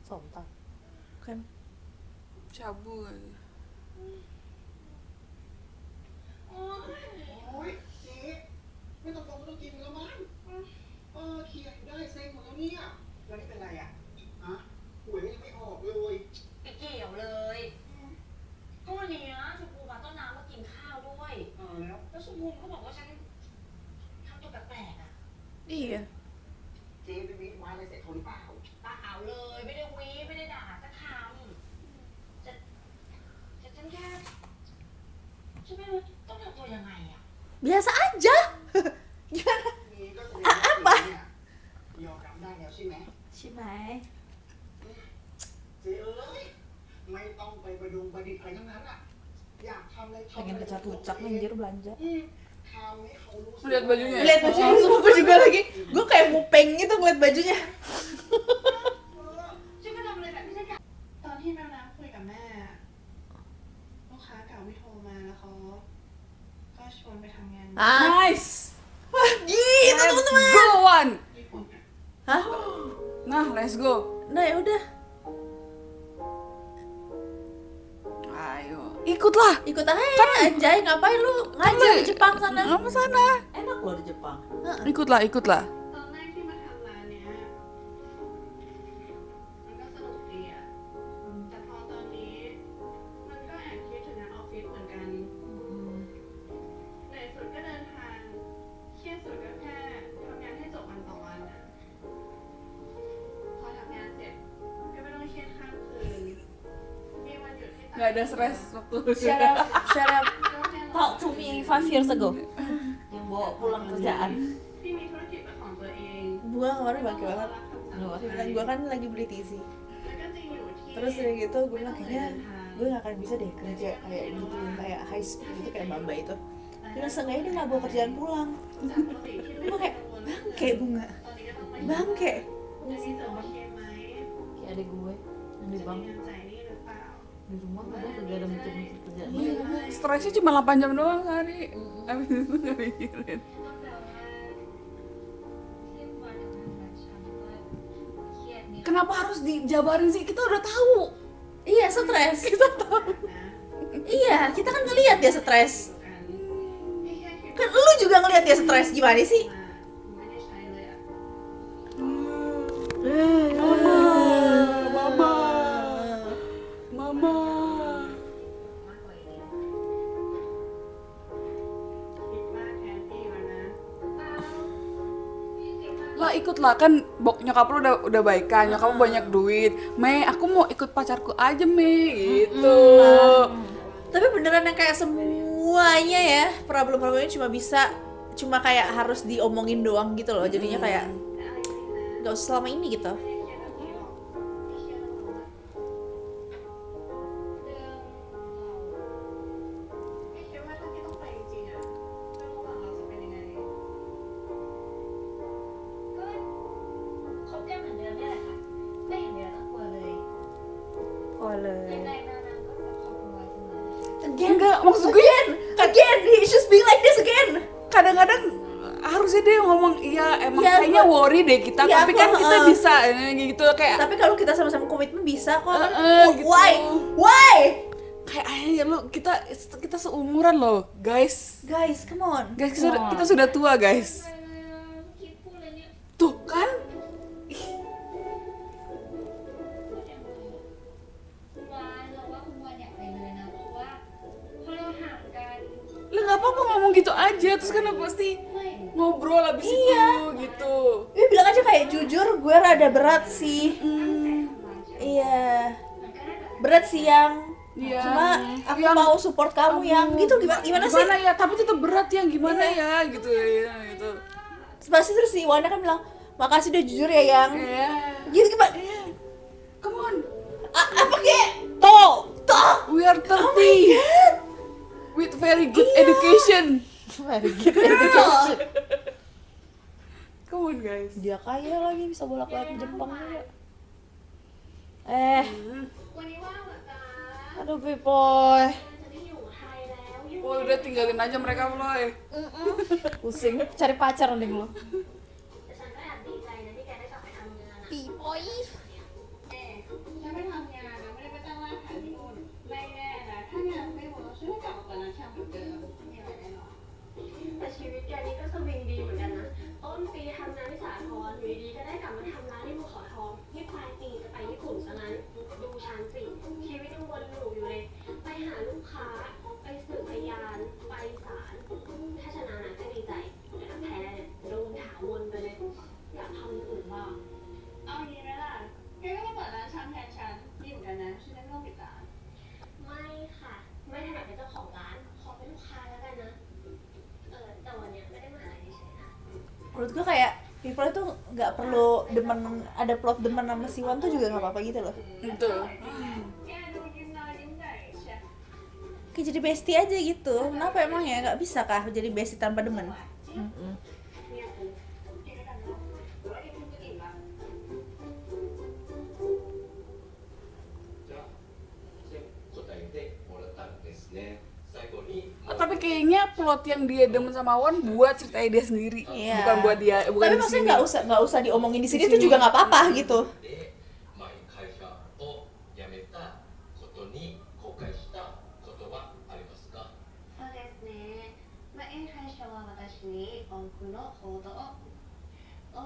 Somtang. kan? Cabul. โอ้ยเจ๊ไม่ต้องบอกไม่ต้องกินแล้วมั้งเคลียร์อยู่ได้เซ็งหมดแล้วเนี่ยแล้วนี่เป็นไรอ่ะฮะหวยยังไม่ออกเลย ไม่เกี่ยวเลย ก็วันนี้ชมพูมาต้นน้ำมากินข้าวด้วย แล้ว แล้วชมพูก็บอกว่าฉันทำตัวแปลกๆอ่ะ Iya. เจ๊ไปวิทย์วายอะไรเสร็จเขาหรือเปล่า เปล่าเลยไม่ได้วีไม่ได้ด่าสักคำแต่ฉันแค่ฉันไม่รู้ต้องทำตัวยังไงอ่ะ Biasa aja. Gimana? นี่ก็แสดงว่าเจ๊เนี่ยยอมรับได้แล้วใช่ไหม Cimai. เจ๊เอ้ยไม่ต้องไปประดุงประดิษฐ์อะไรทั้งนั้นอ่ะอยากทำอะไรทำ Pengen kecat lucak nih anjir belanja. ทำให้เขารู้สึก Lihat bajunya. Lihat bajunya, sumpah gue juga lagi. Gue kayak mupeng gitu ngeliat bajunya. ฉันก็ทำอะไรแบบไม่ใช่กัน ตอนที่แมวน้ำคุยกับแม่ลูกค้าเก่าไม่โทรมาแล้วเขาก็ชวนไปทำงาน Nice. Gitu Let's teman-teman. go Wan. ญี่ปุ่นอะ Hah? Nah, let's go. Nah ya udah, Ayo. Ikutlah. ikut aja anjay, ngapain lu ngajar di Jepang sana? Kamu sana. Enak loh di Jepang. Ikutlah. ตอนแรกที่มาทำร้านเนี้ยมันก็สนุกดีอะแต่พอตอนนี้มันก็แอบคิดถึงงานออฟฟิศเหมือนกันเหนื่อยสุดก็เดินทางเครียดสุดก็แค่ทำงานให้จบวันต่อวันอะพอทำงานเสร็จก็ไม่ต้องเครียดข้ามคืนมีวันหยุดให้ nggak ada stres waktu Shut up. Talk to me 5 years ago. Yang bawa pulang kerjaan. ที่มีธุรกิจเป็นของตัวเอง Gua kemarin bangke banget. แล้ว Dia bilang, gua kan lagi beli TV. ก็จริงอยู่ที่ Terus dari gitu gue bilang kayaknya gue gak akan bisa deh kerja kayak gitu, kayak high speed gitu kayak Mbak itu. Dia seenggaknya dia gak bawa kerjaan pulang. จากปกติที่ไม่ Gue เคย kayak กังวลเรื่อง bangke bunga, ตอนนี้ก็ต้องไป bangke. จะมีจะโอเคไหม Kayak adik gue yang di จะ bank มีเงินจ่ายหนี้หรือเปล่า di rumah udah kagak ada mikir-mikir kerjaan. stresnya cuma 8 jam doang sehari abis itu nggak mikirin. ที่วันทำงานฉันว่าเครียดเนี่ย Kenapa harus dijabarin sih, kita udah tahu. Iya stres. Kita tahu. Iya kita kan ngelihat dia stres. กันนี่แค่คิด Kan lu juga ngelihat dia stres gimana sih? มาไม่ได้ใช้เลยอ่ะ Mama. Mama. คิดมากแทนพี่วะนะ Lah ikutlah, kan nyokap lu udah baikan, nyokap lu banyak duit. Mei, aku mau ikut pacarku aja, Mei, gitu. Tapi beneran yang kayak semuanya ya problem-problemnya cuma kayak harus diomongin doang gitu loh. Jadinya kayak nggak usah selama ini gitu. ไม่คิดว่าถ้าพี่ต้องไปจริงๆอ่ะเรื่องระหว่างเราจะเป็นยังไง ก็คบกันเหมือนเดิมนี่แหละค่ะไม่เห็นเดี๋ยวต้องกลัวเลย Oh ยัง le. ไงนานๆก็จะคบกันไว้เสมอ Enggak, maksud gue Again, he's just being like this again. kadang-kadang harusnya dia ngomong iya emang Iya, kayaknya gua- worry deh kita, Iya, tapi kan gua- kita bisa gitu kayak Tapi kalau kita sama-sama komitmen bisa kok. gitu. Why? Why? kayak ayah lu kita seumuran loh guys, Guys, come on. kita sudah tua guys, คิดพูดเลยเนี่ย tuh kan พูดยังไงคุณวานเราว่าคุณวานอยากไปเลยนะเพราะว่าพอเราห่างกัน lu nggak apa-apa ngomong gitu aja, terus kan lu pasti ไม่ ngobrol abis itu gitu. Dia bilang aja kayak jujur gue rada berat sih. ทำร้ายฉัน Iya. มันก็ได้แบบ Berat sih yang. Iya. Cuma aku Yang- mau support kamu yang gitu gimana sih? Gimana ya, tapi tetap berat yang gimana ya gitu ya gitu. Pasti terus si Wanda kan bilang makasih udah jujur ya yang. Iya. Gitu gimana? Come on, Apa kek? Toh. we are 30 with very good education. Come on guys. Dia kaya lagi bisa bolak-balik ke Jepang juga. วันนี้ว่างเหรอจ๊ะ Aduh Pipoy. จะได้อยู่ไทยแล้วอยู่ Oh, udah tinggalin aja mereka Floy. Pusing cari pacar mending lu. แต่ฉันก็แอบดีใจนะที่แกได้กลับไปทำงานอะ Pipoy. ฉันไม่ทำงานนะไม่ได้ไปตั้งรากฐานที่นู่นไม่แน่นะถ้างานไม่เวิร์กฉันก็กลับมาเปิดร้านชาเหมือนเดิมไม่มีอะไรแน่นอน แต่ชีวิตแกนี่ก็สวิงดีเหมือนกันนะต้นปีทำงานที่สาทรอยู่ดีๆก็ได้กลับมาทำร้านที่ภูเขาทองนี่ปลายปีจะไปญี่ปุ่นซะงั้นดูฉันสิชีวิตยังวนลูปอยู่เลยไปหาลูกค้าไปสืบพยานไปศาลถ้าชนะนะก็ดีใจแต่ถ้าแพ้เนี่ยโดนถาวรไปเลยอยากทำอย่างอื่นบ้าง เอางี้ไหมล่ะแกก็มาเปิดร้านชามแทนฉันดีเหมือนกันนะฉันจะไม่ต้องปิดร้าน ไม่ค่ะ ไม่ถนัดเป็นเจ้าของร้าน ขอเป็นลูกค้าแล้วกันนะ แต่วันเนี้ยไม่ได้มาหาเฉยๆนะ Menurut gue kayak people itu nggak perlu demen, ada plot demen sama si Wan tuh juga nggak apa-apa gitu loh. Itu. แกดูยิ้มน้อยยิ้มใหญ่เชียว Kayak jadi bestie aja gitu. Kenapa emang ya nggak bisa kah jadi bestie tanpa demen? เนี่ยกูกินด้วยกันเนาะหรือว่าแกเพิ่งจะอิ่มละ じゃあ答えてもらったんですね。最後に Tapi kayaknya plot yang dia demen sama Wan buat ceritanya dia sendiri, Iya. bukan buat dia, bukan Tapi di maksudnya sini. nggak usah diomongin di sini Di tuh sini. juga nggak apa-apa gitu. で前会社を辞めたことに後悔したことはありますか？そうですね。前会社は私に多くの行動を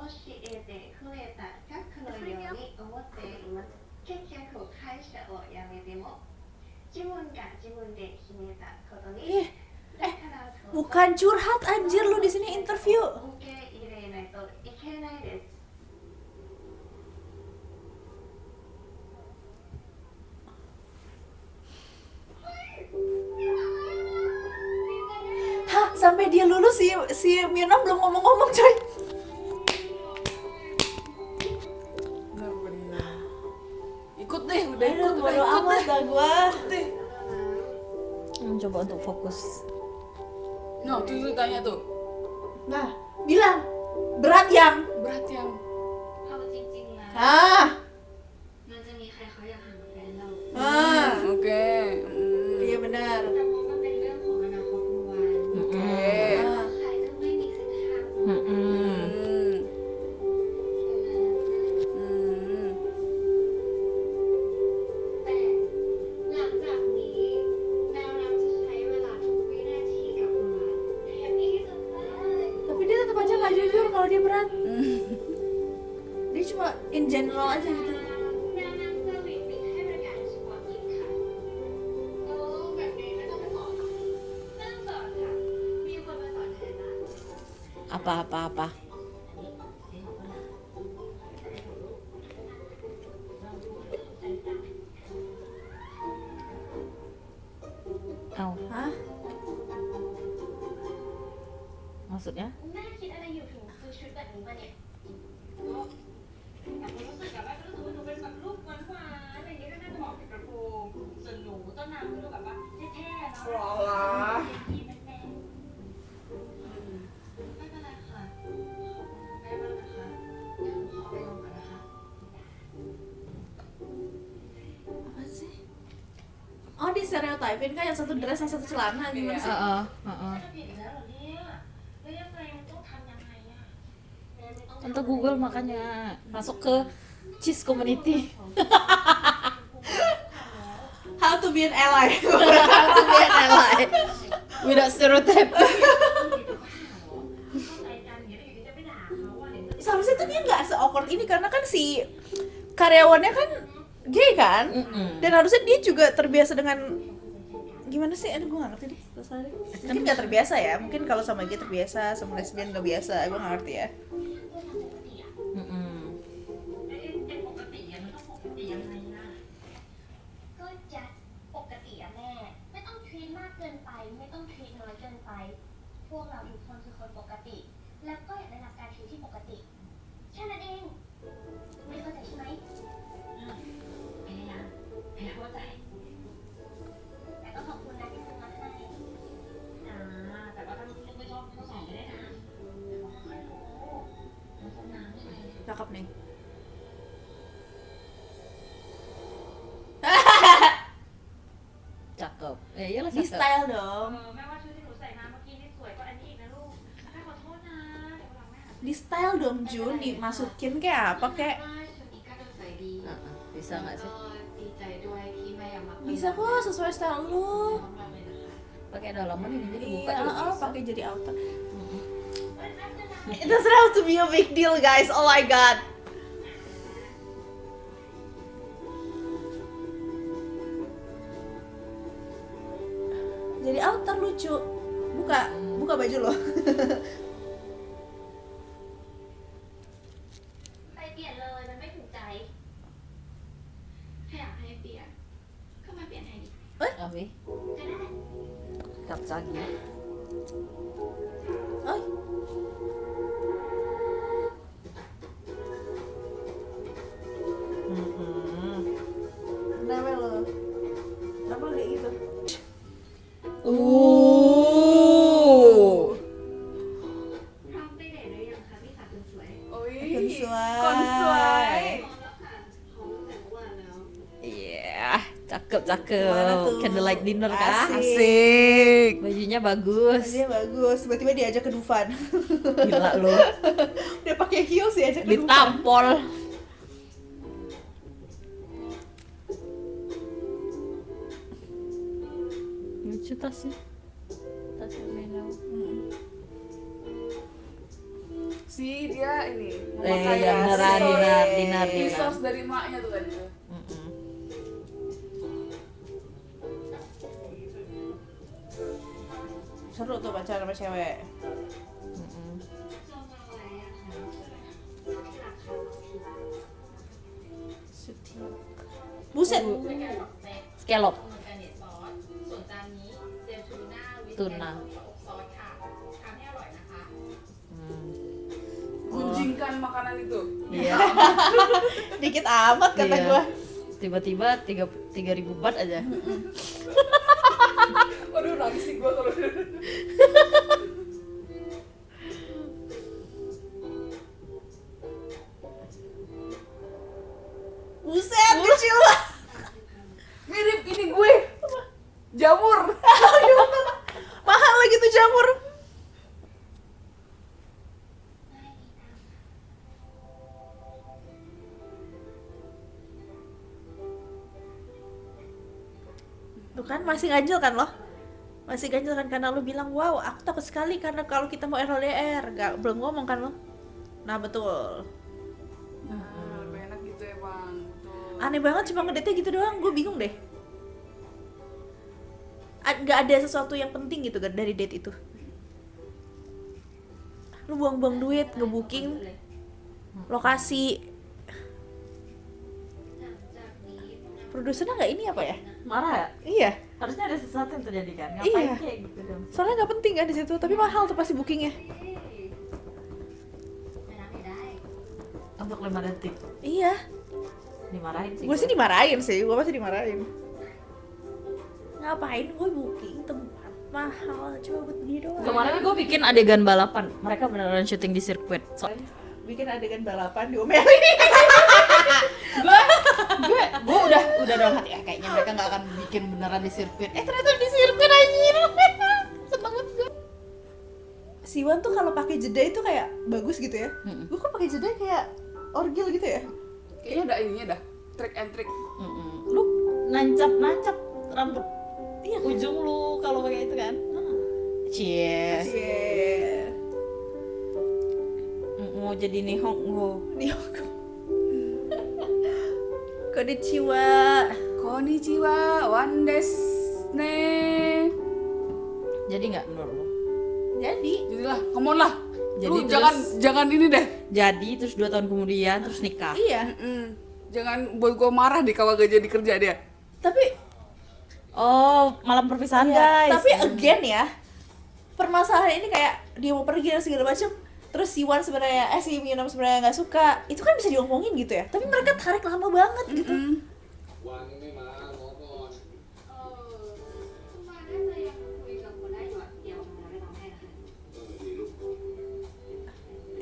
教えてくれた学のように思っています。結局会社を辞めても自分が自分で決めたことにだからこそ Bukan curhat anjir lu di sini interview. 受け入れないといけないです。 Gue sampai dia lulus si Mirna belum ngomong-ngomong coy. Bener-bener. Ikut deh, udah ikut, udah Bodo ikut amat deh. dah gua. Deh. Mencoba untuk fokus. Nah, tuh tanya tuh. Nah, bilang berat yang. Berat yang เอาจริงๆแล้ว Ah, มันจะมีใครเขาอยากหาแฟนเรา ah. oke. Iya benar. แต่ว่ามันเป็นเรื่องของอนาคตของวัน Oke. Ah. ใครก็ไม่มีเส้นทาง Hmm. อืม แต่หลังจากนี้แนวน้ำจะใช้เวลาทุกวินาทีกับมันแฮปปี้ที่สุดเลย Tapi dia tetap aja nggak jujur kalau dia berat. Dia cuma in general aja gitu. แนวน้ำเซอร์วิสปิดให้บริการเฉพาะกิจค่ะโอ้แบบนี้ไม่ต้องไปสอนหรอกไม่ต้องสอนค่ะ มีคนมาสอนแทนนะ Apa. Au. Hah? Maksudnya? แม่คิดอะไรอยู่ถึงซื้อชุดแบบนี้มาเนี่ย แต่ผมรู้สึกแบบว่ารู้สึกว่าหนูเป็นแบบลูกหวานๆอะไรอย่างเงี้ยก็น่าจะเหมาะกับกระโปรงส่วนหนูต้นน้ำก็ดูแบบว่าเท่ๆเนาะ Walah. ไม่เป็นไรค่ะขอบคุณแม่มากนะคะเดี๋ยวหนูขอไปลงก่อนนะคะ Apa sih? Oh, di stereotipin kan yang satu dress, yang satu celana gimana sih? จะผิดแล้วเหรอเนี่ยแล้วยังไงมันต้องทำยังไงอะแม่ไม่ต้อง Untuk Google makanya masuk ke Cheese Community. How to be an ally. How to be an ally. Without stereotype. เข้าใจกันอย่างเงี้ยอยู่ดีจะไปด่าเขาอะเนี่ย Seharusnya tuh dia nggak se-awkward ini karena kan si karyawannya kan gay kan, dan harusnya dia juga terbiasa dengan gimana sih? Aduh, gue nggak ngerti deh. Mungkin nggak terbiasa ya. Mungkin kalau sama gay terbiasa, sama lesbian nggak biasa. Gue nggak ngerti ya. ไอ้ปกติอะมันต้องปกติยังไงล่ะก็จัดปกติอะแม่ ไม่ต้องทรีตมากเกินไป ไม่ต้องทรีตน้อยเกินไป พวกเราทุกคนคือคนปกติ แล้วก็อยากได้รับการทรีตที่ปกติแค่นั้นเองไม่เข้าใจใช่ไหมพยายามเข้าใจแต่ก็ขอบคุณนะที่ซื้อมาให้แต่ว่าถ้าลูกไม่ชอบก็ใส่ไม่ได้นะแต่ว่าค่อยๆรู้มันคงน้ำใช่ไหม Cakep nih. Cakep. Iyalah Di cakep. style dong. แม่ว่าชุดที่หนูใส่มาเมื่อกี้นี่สวยกว่าอันนี้อีกนะลูกแม่ขอโทษนะเดี๋ยววันหลังแม่หา Di style dong Jun, dimasukin kayak apa kayak ชุดนี้ก็ดูสวยดี Bisa nggak sih? ดีใจด้วยที่แม่ยังมา bisa kok sesuai style lu. มากๆเลยนะคะ Pakai dalaman ini jadi buka Iya, juga bisa. pakai jadi outer. It doesn't have to be a big deal guys. Oh my god. Jadi outer lucu. Buka baju lo. ไปเปลี่ยนเลยมันไม่ถูกใจถ้าอยากให้เปลี่ยนก็มาเปลี่ยนให้ดิ Abi, ก็ได้ Kapsagi. Oi. Kenapa lo? Kenapa lo kayak gitu? Oh. พร้อมไปไหนหรือยังคะพี่สาวคนสวย Konsuai. พร้อมแล้วค่ะพร้อมตั้งแต่เมื่อวานแล้ว Iya, cakep cakep. Gimana tuh? Candlelight dinner kah? Asik. Asik. Bajunya bagus. Dia bagus. Tiba-tiba diajak ke Dufan. Gila lo. Dia pakai heels diajak ke Dufan. Ditampol. Lucu tasnya. Tasnya Menau. Si dia ini Iya, beneran dinar. resource dari maknya tuh tadi tuh. Seru tuh pacaran sama cewek. จองมาไว้อะค่ะที่ราคาบางที Buset. ไม่ไกลหรอกแม่ Scallop. เหมือนกันเนี่ยซอสส่วนจานนี้เจลทูน่าวิส Tuna. อบซอสค่ะ mengizinkan makanan itu. Iya. Dikit amat kata Iya. gua. Tiba-tiba 3.000 baht aja. Waduh, nangis sih gua kalau Buset, kecil banget. mirip ini gue. Jamur. Mahal lagi tuh jamur. Tuh kan masih ganjel kan lo? Masih ganjel kan karena lo bilang, wow aku takut sekali karena kalau kita mau LDR. Belum ngomong kan lo? Nah betul. Lebih enak gitu ya, Bang. Betul. Aneh banget cuma ngedate gitu doang, gue bingung deh. Gak ada sesuatu yang penting gitu kan dari date itu. Lu buang-buang duit, ngebooking lokasi. Produsernya nggak ini apa ya? Marah ya? Iya, Harusnya ada sesuatu yang terjadi kan? Ngapain Iya. kayak gitu dong? soalnya nggak penting kan di situ, tapi mahal tuh pasti bookingnya. Untuk 5 detik Iya, dimarahin sih. gue sih dimarahin sih, gue pasti dimarahin. Ngapain gue booking tempat mahal cuma buat dia doang? Kemarin gue bikin adegan balapan. Mereka beneran syuting di sirkuit. Bikin adegan balapan diomelin. Gue udah dalam hati kayaknya mereka nggak akan bikin beneran di sirkuit. Ternyata di sirkuit anjir. Seneng banget gue. Siwan tuh kalau pakai jeda itu kayak bagus gitu ya. Mm-mm. Gue kok pakai jeda kayak orgil gitu ya. Kayaknya ada ininya dah. Trick and trick. Lu nancap rambut ujung lu kalau pakai itu kan. Cie. Cie. Mau jadi Nihongo. Konnichiwa. Konnichiwa, wandesne. Jadi nggak menurut lu? Jadi Jadilah, come on lah. Jadi Lu terus- jangan ini deh. Jadi terus 2 tahun kemudian terus nikah. iya, Jangan buat gua marah deh kalau gak jadi kerja dia. tapi Oh, malam perpisahan guys. tapi again ya. Permasalahan ini kayak dia mau pergi dan segala macam. Terus si Wan sebenarnya si Minam sebenarnya nggak suka. Itu kan bisa diomongin gitu ya. Tapi mereka tarik lama banget gitu. วันไม่มาขอก่อน มาน่าจะยังคุยกับคนได้อยู่อะเดี๋ยวเราไปทำให้นะคะ ดีลูก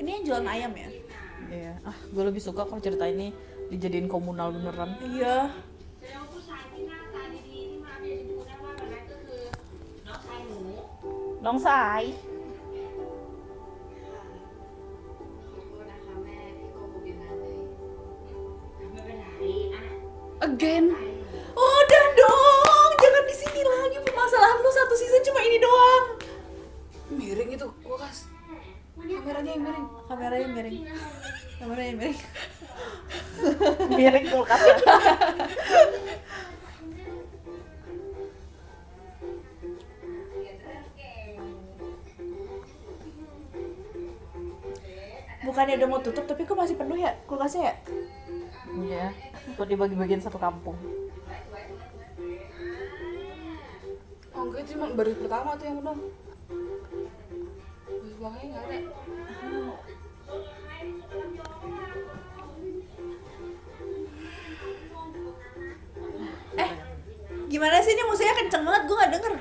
Ini yang jualan ayam ya? Iya. Gue lebih suka kalau cerita ini dijadiin komunal beneran. Iya. แสดงว่าผู้ชายที่หน้าตาดีๆที่มาเรียนดูได้ว่าแบบนั้นก็คือน้องชายหนู น้องสาย ขอโทษนะคะแม่ที่โกหกอย่างนั้นเลยไม่เป็นไรอ่ะ Again. Udah dong, jangan di sini lagi. Permasalahan lu satu season cuma ini doang. Miring itu kulkas. Kameranya yang miring. Kameranya miring. Kameranya miring. Miring kulkasnya. Bukannya udah mau tutup tapi kok masih penuh ya kulkasnya ya? Iya. Buat dibagi-bagiin satu kampung. Oh enggak, cuma baru pertama tuh yang penuh. Baru belakangnya nggak ada. Gimana sih ini musiknya kenceng banget, gue gak denger.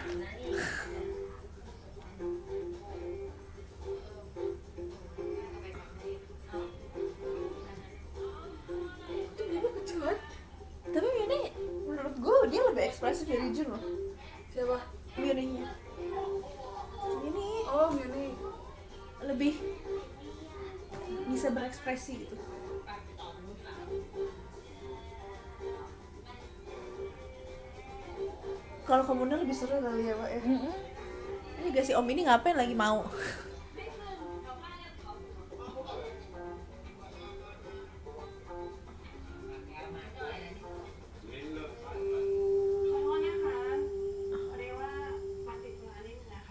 Itu dia kecil banget. Tapi Mini menurut gue dia lebih ekspresif dari Jun loh. Siapa? Mini-nya ini Oh, ini. lebih bisa berekspresi gitu. Kalau komunal lebih seru kali ya Pak ya. Ini gak sih Om ini ngapain lagi mau?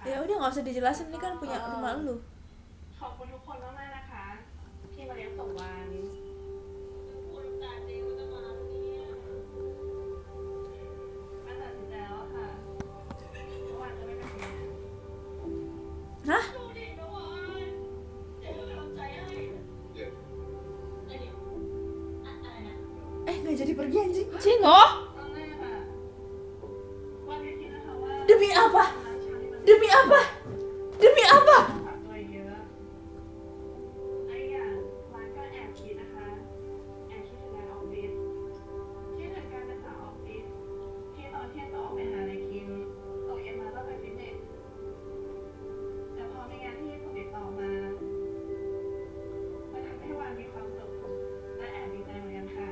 Ya udah nggak usah dijelasin, ini kan punya rumah lu. ขอบคุณทุกคนมากๆนะคะ ที่มาเลี้ยงส่งวันคุณตาเจก็จะมาเนี่ยมาตัดสินใจแล้วค่ะวันจะไม่เป็นไร Hah? ดูดินะวันเดี๋ยวจะทำใจให้ เดี๋ยว pergi anjing. Cingok. ตอนแรกอะวันนี้คิดนะคะว่า Demi apa? ร้านชาที่มัน Demi apa? Demi apa? ปรับตัวเยอะไอ้อย่างร้านก็แอบคิดนะคะแอบคิดถึงงานออฟฟิศคิดถึงการเป็นสาวออฟฟิศที่ตอนเที่ยงก็ออกไปหาอะไรกินตกเย็นมาก็ไปฟิตเนสแต่พอมีงานที่ญี่ปุ่นติดต่อมามันทำให้วานมีความสุขและแอบดีใจเหมือนกันค่ะ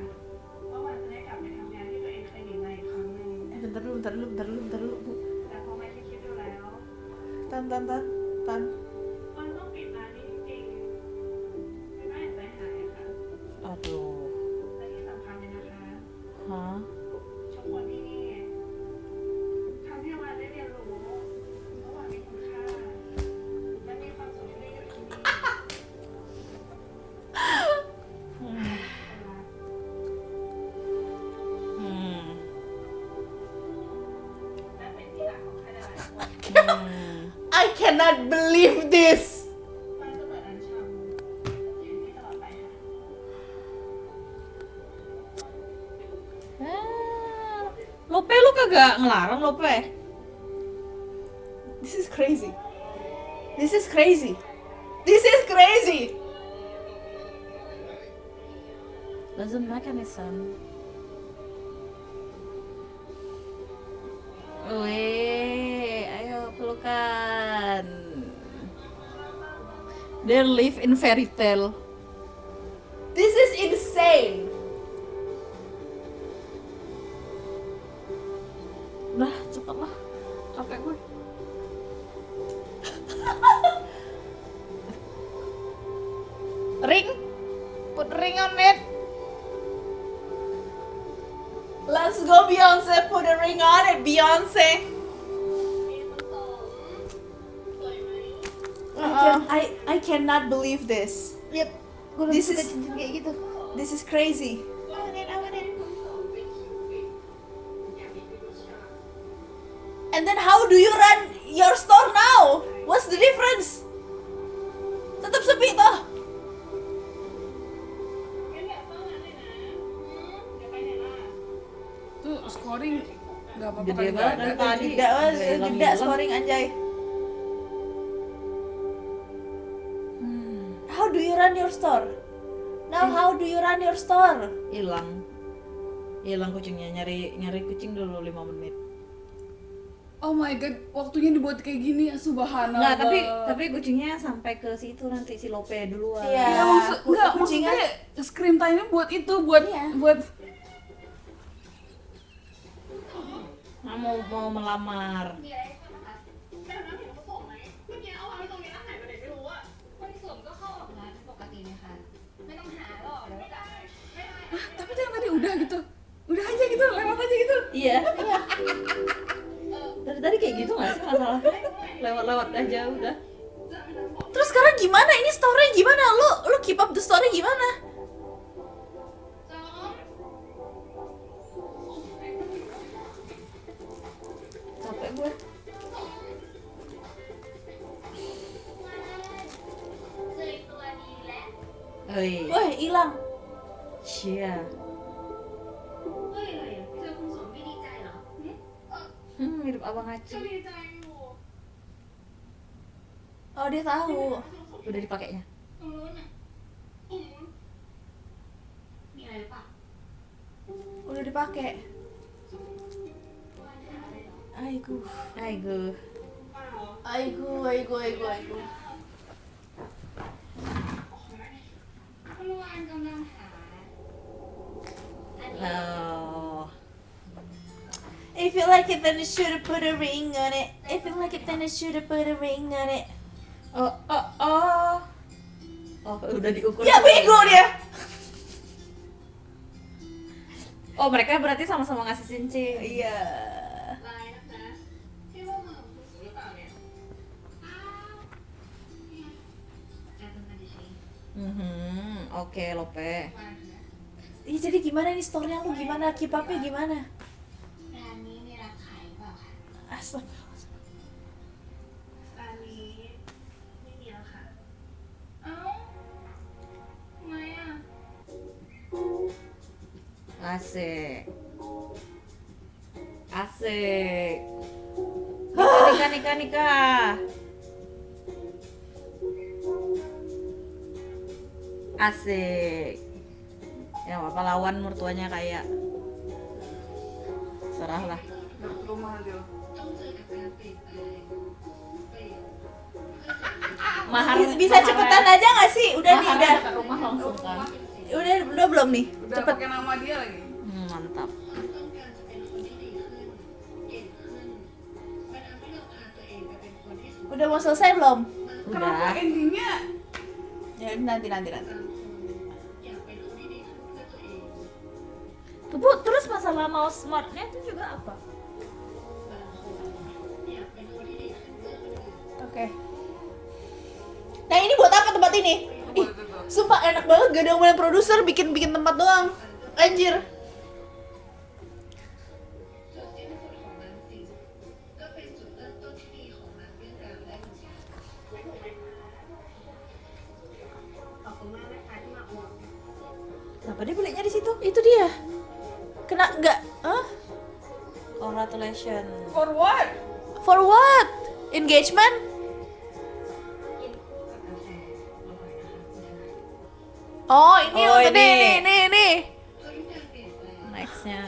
ว่าวานจะได้กลับไปทำงานที่ตัวเองเคยหนีมาอีกครั้งหนึ่ง Bentar dulu. แต่พอมาคิดดูแล้ว Tan. มันต้องปิดร้านนี้จริงๆไม่ได้ใจหายอะค่ะ Aduh. และที่สำคัญเลยนะคะ Hah? ทุกคนที่นี่ทำให้วานได้เรียนรู้ว่าวานมีคุณค่าและมีความสุขที่ได้อยู่ที่นี่เป็นรัก Hmm. และเป็นที่รักของใครหลายๆคน I cannot believe this. วานจะเปิดร้านชำอยู่ที่ตลอดไปค่ะ Lope lu kagak ngelarang Lope? This is crazy. Doesn't make any sense. Wih, ayo pelukan. They live in fairy tale. This is insane. Udah, cepet lah. Capek gue. Ring. Put ring on it. Let's go Beyonce, put a ring on it, Beyonce. I cannot believe this. Yep. Gue This suka is- cincin kayak gitu. This is crazy. And then how do you run your store now? What's the difference? Tetap sepi toh. งั้นอย่าเพิ่งนั้นเลยนะอย่าไปไหนล่ะ Tuh scoring nggak apa-apa Gede kali nggak banget ada. dari tadi. Gede was Udah hilang gede hilang. scoring anjay. How do you run your store? Now how do you run your store? Hilang kucingnya. Nyari kucing dulu 5 menit. Oh my god, waktunya dibuat kayak gini, subhanallah. Enggak, tapi kucingnya sampai ke situ nanti si Lope duluan. Iya. Ya, Kucingnya- maksudnya screen time-nya buat itu, buat Iya. Nah, mau melamar. มีอะไรให้ทำนะคะแต่น้ำเห็นเขาส่งไหมเมื่อกี้เอาวางไว้ตรงนี้แล้วหายไปไหนไม่รู้อะ คนสวมก็เข้าออกร้านเป็นปกติเลยค่ะ ไม่ต้องหาหรอกเดี๋ยวจะ tapi jangan tadi udah gitu. Udah aja gitu, lewat aja gitu. Iya. Dari tadi kayak gitu nggak sih masalahnya? Lewat-lewat aja udah. Terus sekarang gimana? Ini story gimana? Lu keep up the story gimana? Capek gue. Hei, Wah, hilang. Cia. เฮ้ยอะไรอ่ะเจอคุณสวมไม่ดีใจเหรอ Mirip abang Aci. ก็ดีใจอยู่ Oh, dia tahu. Udah dipakainya. ตรงนู้นอะตรงนู้น มีอะไรหรือเปล่า Udah dipakai. วันหาอะไรเหรอ Aigu. Aigo. เปล่า Aigu. เมื่อวานกำลังหาอันนี้ Oh. If you like it, then you should put a ring on it. If you like it, then you should put a ring on it. Oh. Oh, udah diukur. Ya bego dia. Oh, mereka berarti sama-sama ngasih cincin. Iya. ลายนะคะที่ว่ามือของคุณสวยหรือเปล่าเนี่ย กลายเป็นบัญชี Oke, Lope. วางนะ Ih, jadi gimana nih story-nya lu gimana? Keep up-nya gimana? ร้านนี้มีรับขายหรือเปล่าคะ Astagfirullah. ร้านนี้ไม่มีแล้วค่ะ เอ้าทำไมอ่ะ Ayo. Asik. Asik. Nikah. Asik. Ya apa lawan mertuanya kayak serah lah. Udah ke rumah nanti lo. Mahar Bisa cepetan aja nggak sih? Udah nih, udah. ke rumah langsung kan. Udah belum nih? Udah Cepet. pakai nama dia lagi. Mantap. Udah mau selesai belum? Kenapa Udah. endingnya Ya nanti. Tuh, Bu, terus masalah mouse smartnya itu juga apa? Oke. Nah ini buat apa tempat ini? Ih, sumpah enak banget, gak ada ngomongin produser, bikin tempat doang. Anjir. Kenapa dia belinya di situ? Itu dia. Kena nggak? Hah? Congratulations. for what? For what? Engagement? Oh ini Oh, untuk ini. nih. Nextnya.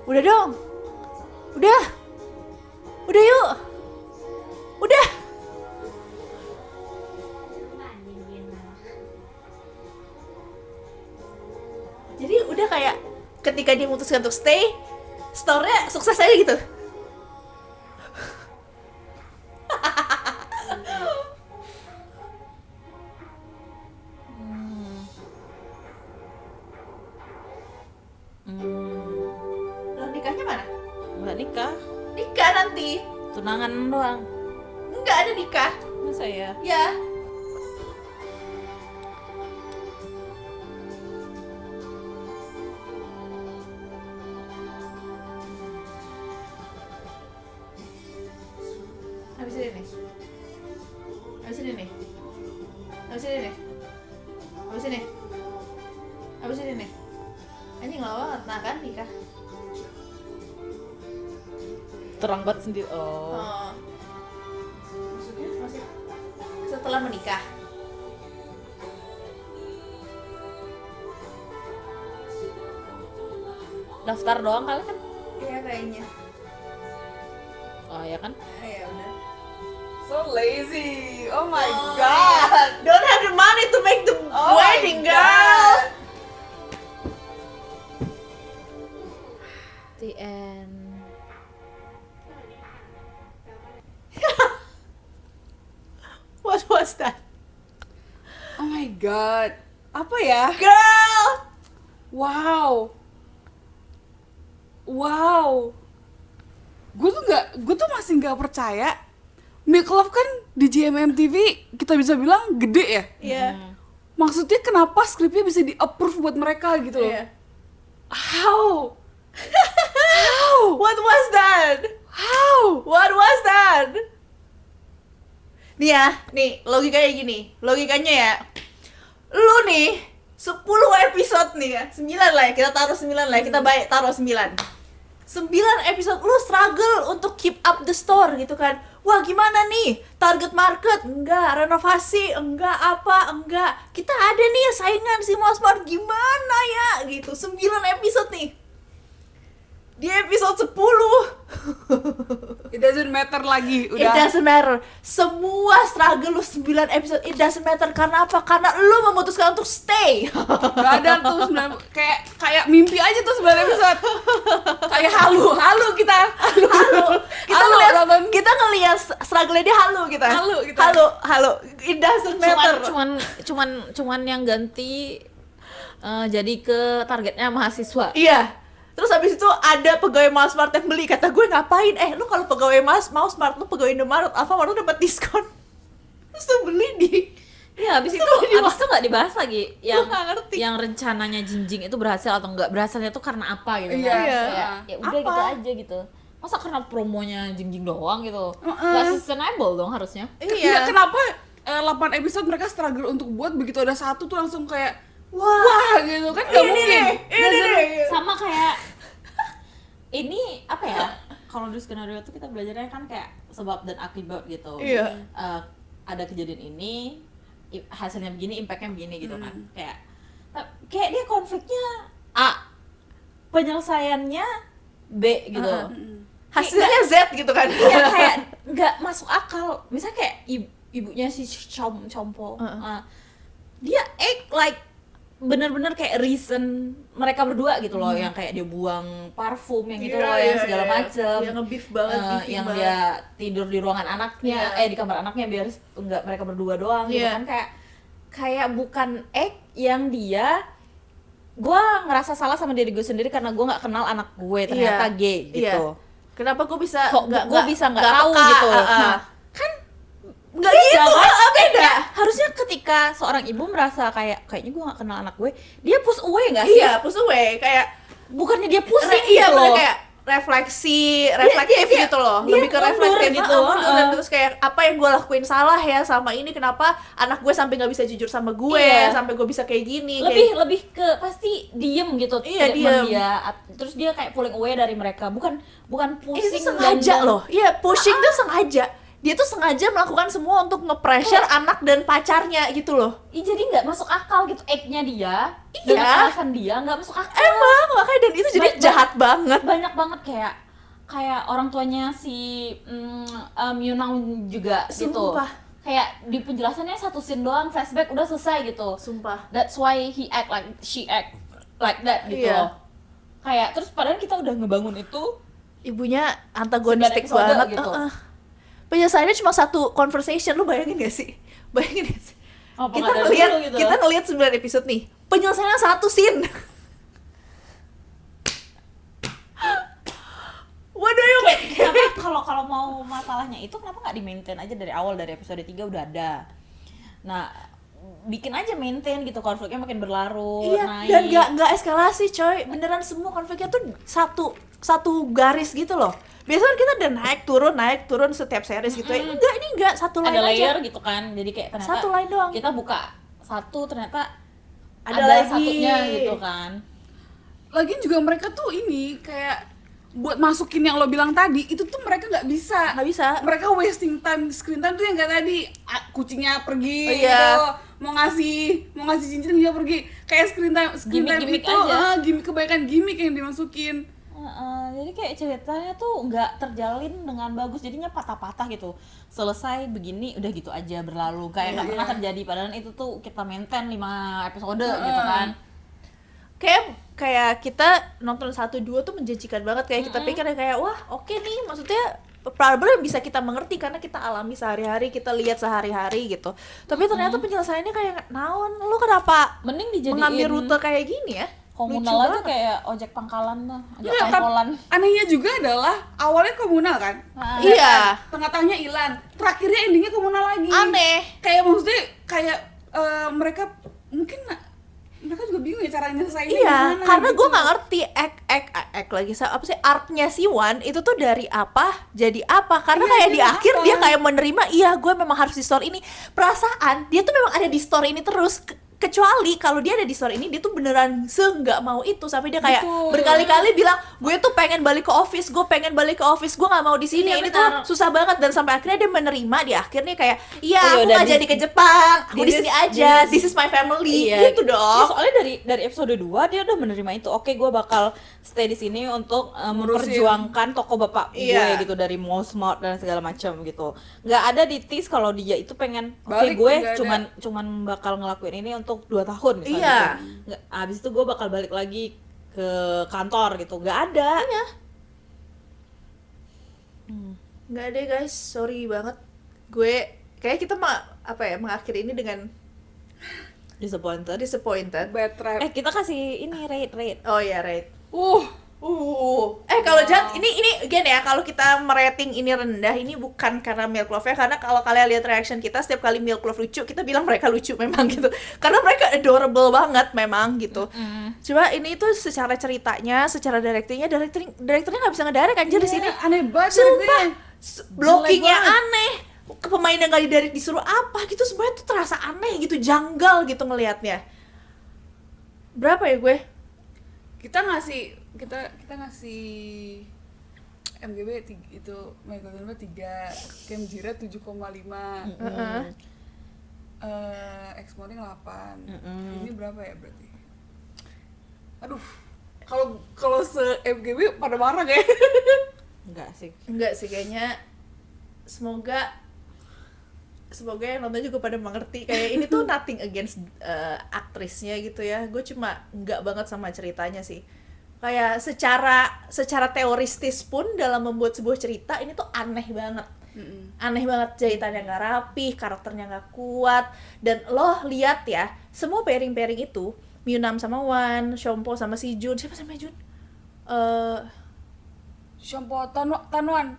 Udah dong. Udah yuk. Udah. Jadi udah kayak ketika dia memutuskan untuk stay, store-nya sukses aja gitu. Lo nikahnya mana? Nggak nikah, Nikah nanti. tunangan doang. Enggak ada nikah. Masa ya? Ya. Habis ini nih. Habis ini nih. Habis ini nih. Habis ini. Habis ini nih. Anjing lama banget, nah kan nikah. Terang banget sendiri. Oh. Oh. Maksudnya masih setelah menikah. Daftar doang kali kan? Iya kayaknya. Oh ya kan? Ya udah. So lazy. Oh my Oh, god. Don't have the money to make the Oh my wedding, girl. The end. What was that? Oh my god. Apa ya? Girl. Wow. Gue tuh masih nggak percaya. Make Love kan di GMMTV kita bisa bilang gede ya. Iya. Maksudnya kenapa skripnya bisa di-approve buat mereka gitu loh? Iya. How? What was that? How? What was that? Nih ya, nih logikanya gini. Logikanya ya. Lu nih 10 episode nih ya. 9 lah ya, kita taruh 9 lah ya. Kita baik taruh 9. 9 episode lu struggle untuk keep up the store gitu kan. Wah gimana nih, target market, enggak, renovasi, enggak, apa, enggak. Kita ada nih saingan si Mosmart, gimana ya gitu. 9 episode nih. Di episode 10 It doesn't matter lagi. It doesn't matter. Semua struggle lu 9 episode, it doesn't matter. Karena apa? Karena lu memutuskan untuk stay. Gak ada tuh 9, kayak mimpi aja tuh 9 episode. Kayak halu kita. Kita ngeliat struggle dia halu kita. Halu kita. Halu. It doesn't matter. Cuman yang ganti jadi ke targetnya mahasiswa. Iya. Terus habis itu ada pegawai Mallsmart yang beli. Kata gue, ngapain? Lu kalau pegawai Mallsmart, lu pegawai Indomaret, Alfamart, lu dapat diskon. Terus tuh beli di. Iya, abis itu nggak dibahas lagi yang nggak ngerti. yang rencananya Jinjing itu berhasil atau enggak, berhasilnya tuh karena apa gitu Iya. kan. Iya. Kayak, ya udah Apa? gitu aja gitu. Masa karena promonya Jinjing doang gitu. Nggak sustainable dong harusnya. Iya, kenapa 8 episode mereka struggle untuk buat, begitu ada satu tuh langsung kayak wah gitu kan, nggak mungkin. Sama kayak ini apa ya, kalau di skenario tuh kita belajarnya kan kayak sebab dan akibat gitu. Iya. Ada kejadian ini, hasilnya begini, impactnya begini gitu kan. Kayak dia konfliknya A, penyelesaiannya B gitu. Hasilnya Z gitu kan. Iya, kayak nggak masuk akal. Misalnya kayak ibunya si Chompo, dia act like bener-bener kayak reason mereka berdua gitu loh, yang kayak dia buang parfum yang gitu loh, yang segala macem, yang nge-beef banget, yang dia tidur di ruangan anaknya, di kamar anaknya biar enggak mereka berdua doang gitu kan, kayak bukan act yang dia, gue ngerasa salah sama diri gue sendiri karena gue nggak kenal anak gue ternyata gay gitu. Kenapa gue bisa gue bisa nggak tahu gitu? Kan nggak gitu, beda. Harusnya ketika seorang ibu merasa kayaknya gue nggak kenal anak gue, dia push away nggak sih? Iya, push away, kayak bukannya dia pusing iya, gitu loh. Kayak reflektif gitu loh, lebih ke reflektif gitu. Dan terus kayak apa yang gue lakuin salah ya sama ini, kenapa anak gue sampai nggak bisa jujur sama gue, sampai gue bisa kayak gini. Lebih ke pasti diem gitu. Iya, diem. Terus dia kayak pulling away dari mereka, bukan pusing. Itu sengaja loh. Iya, pushing tuh sengaja. Dia tuh sengaja melakukan semua untuk nge-pressure anak dan pacarnya gitu loh. Jadi nggak masuk akal gitu act-nya dia, dan alasan dia nggak masuk akal. Emang, makanya, dan itu jadi jahat banget. Banyak banget kayak orang tuanya si Yunang juga gitu. Kayak di penjelasannya satu scene doang, flashback udah selesai gitu. Sumpah. That's why she act like that gitu loh. Kayak terus padahal kita udah ngebangun itu, ibunya antagonistik banget gitu. Penyelesaiannya cuma satu conversation, lu bayangin gak sih? Oh, kita ngelihat 9 episode nih, penyelesaiannya satu scene. Waduh, kenapa kalau mau masalahnya itu kenapa nggak di-maintain aja dari awal, dari episode 3 udah ada. Nah, bikin aja maintain gitu, konfliknya makin berlarut, naik. Dan nggak eskalasi coy, beneran semua konfliknya tuh satu garis gitu loh. Biasanya kita udah naik turun setiap series gitu ya. Enggak, satu line ada aja. layer gitu kan, jadi kayak ternyata satu line doang. Kita buka satu, ternyata ada lagi satunya gitu kan. Lagian juga mereka tuh ini kayak buat masukin yang lo bilang tadi, itu tuh mereka nggak bisa. Mereka wasting time, screen time tuh yang kayak tadi, kucingnya pergi gitu, mau ngasih cincin dia pergi, kayak screen time Gimik-gimik itu aja. Kebaikan gimmick yang dimasukin. Jadi kayak ceritanya tuh nggak terjalin dengan bagus, jadinya patah-patah gitu. Selesai begini udah gitu aja berlalu, kayak nggak pernah terjadi, padahal itu tuh kita maintain 5 episode gitu kan. Kayak kita nonton 1-2 tuh menjanjikan banget, kayak kita pikir kayak wah oke nih, maksudnya problem bisa kita mengerti karena kita alami sehari-hari, kita lihat sehari-hari gitu. Tapi ternyata penyelesaiannya kayak naon, lu kenapa mending dijadiin mengambil rute kayak gini ya? Komunal aja, kayak ojek pangkalan tuh, ojek pangkolan. Anehnya juga adalah awalnya komunal kan, iya, tengah-tengahnya Ilan, terakhirnya endingnya komunal lagi. Aneh. Kayak maksudnya kayak mereka mungkin mereka juga bingung ya cara nyelesainnya gimana. Karena gitu. gue nggak ngerti act lagi apa sih arc-nya si Wan itu tuh dari apa jadi apa, karena kayak di akhir dia kayak menerima gue memang harus di store ini. Perasaan dia tuh memang ada di store ini terus, kecuali kalau dia ada di store ini dia tuh beneran nggak mau itu, sampai dia kayak berkali-kali bilang gue tuh pengen balik ke office, gue nggak mau di sini. Ini tuh susah banget, dan sampai akhirnya dia menerima di akhirnya kayak aku nggak jadi ke Jepang, aku di sini aja, this is my family gitu dong. Soalnya dari episode 2 dia udah menerima itu, oke gue bakal stay di sini untuk memperjuangkan toko bapak gue gitu, dari Mosmart dan segala macam gitu. Nggak ada di tease kalau dia itu pengen gue cuman bakal ngelakuin ini untuk 2 tahun misalnya gitu. Abis itu gue bakal balik lagi ke kantor gitu, nggak ada. Nggak ada guys, sorry banget. Gue kayak kita mengakhiri ini dengan disappointed. Bad rap. Kita kasih ini rate. Oh iya, rate. Kalau Jat, ini again ya, kalau kita merating ini rendah, ini bukan karena Milk Love-nya, karena kalau kalian lihat reaction kita setiap kali Milk Love lucu, kita bilang mereka lucu memang gitu, karena mereka adorable banget memang gitu. Coba ini tuh secara ceritanya, secara directingnya nggak bisa ngedirect anjir di sini. Aneh banget. Sumpah, blockingnya aneh, ke pemain yang gak dari disuruh apa gitu, sebenarnya tuh terasa aneh gitu, janggal gitu ngelihatnya. Berapa ya gue? Kita ngasih MGB itu Michael Jordan 3, Cam Jira 7,5. Exmoring 8. Ini berapa ya berarti? Aduh, kalau se MGB pada marah kayak. Enggak sih kayaknya. Semoga yang nonton juga pada mengerti kayak ini tuh nothing against aktrisnya gitu ya. Gue cuma enggak banget sama ceritanya sih. Kayak secara teoristis pun dalam membuat sebuah cerita ini tuh aneh banget. Aneh banget, jahitannya nggak rapi, karakternya nggak kuat. Dan lo lihat ya, semua pairing itu Myunam sama Wan, Shompo sama si Jun, siapa sama Jun? Shompo Tanwan.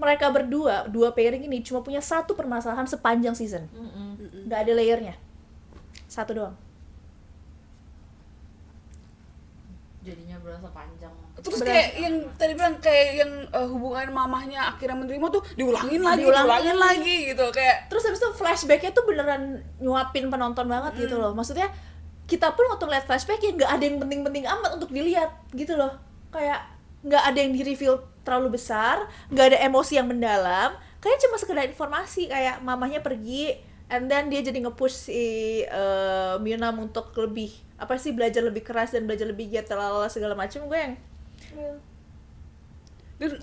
Mereka berdua, dua pairing ini cuma punya satu permasalahan sepanjang season. Nggak ada layernya, satu doang. Jadinya berasa panjang. Terus kayak yang tadi bilang kayak yang hubungan mamahnya akhirnya menerima tuh diulangin lagi gitu kayak. Terus habis itu flashbacknya tuh beneran nyuapin penonton banget gitu loh. Maksudnya kita pun waktu ngeliat flashback ya nggak ada yang penting-penting amat untuk dilihat gitu loh. Kayak nggak ada yang di-reveal terlalu besar, nggak ada emosi yang mendalam. Kayaknya cuma sekedar informasi kayak mamahnya pergi, and then dia jadi nge-push si Myunam untuk belajar lebih keras dan belajar lebih giat segala macam. Gue yang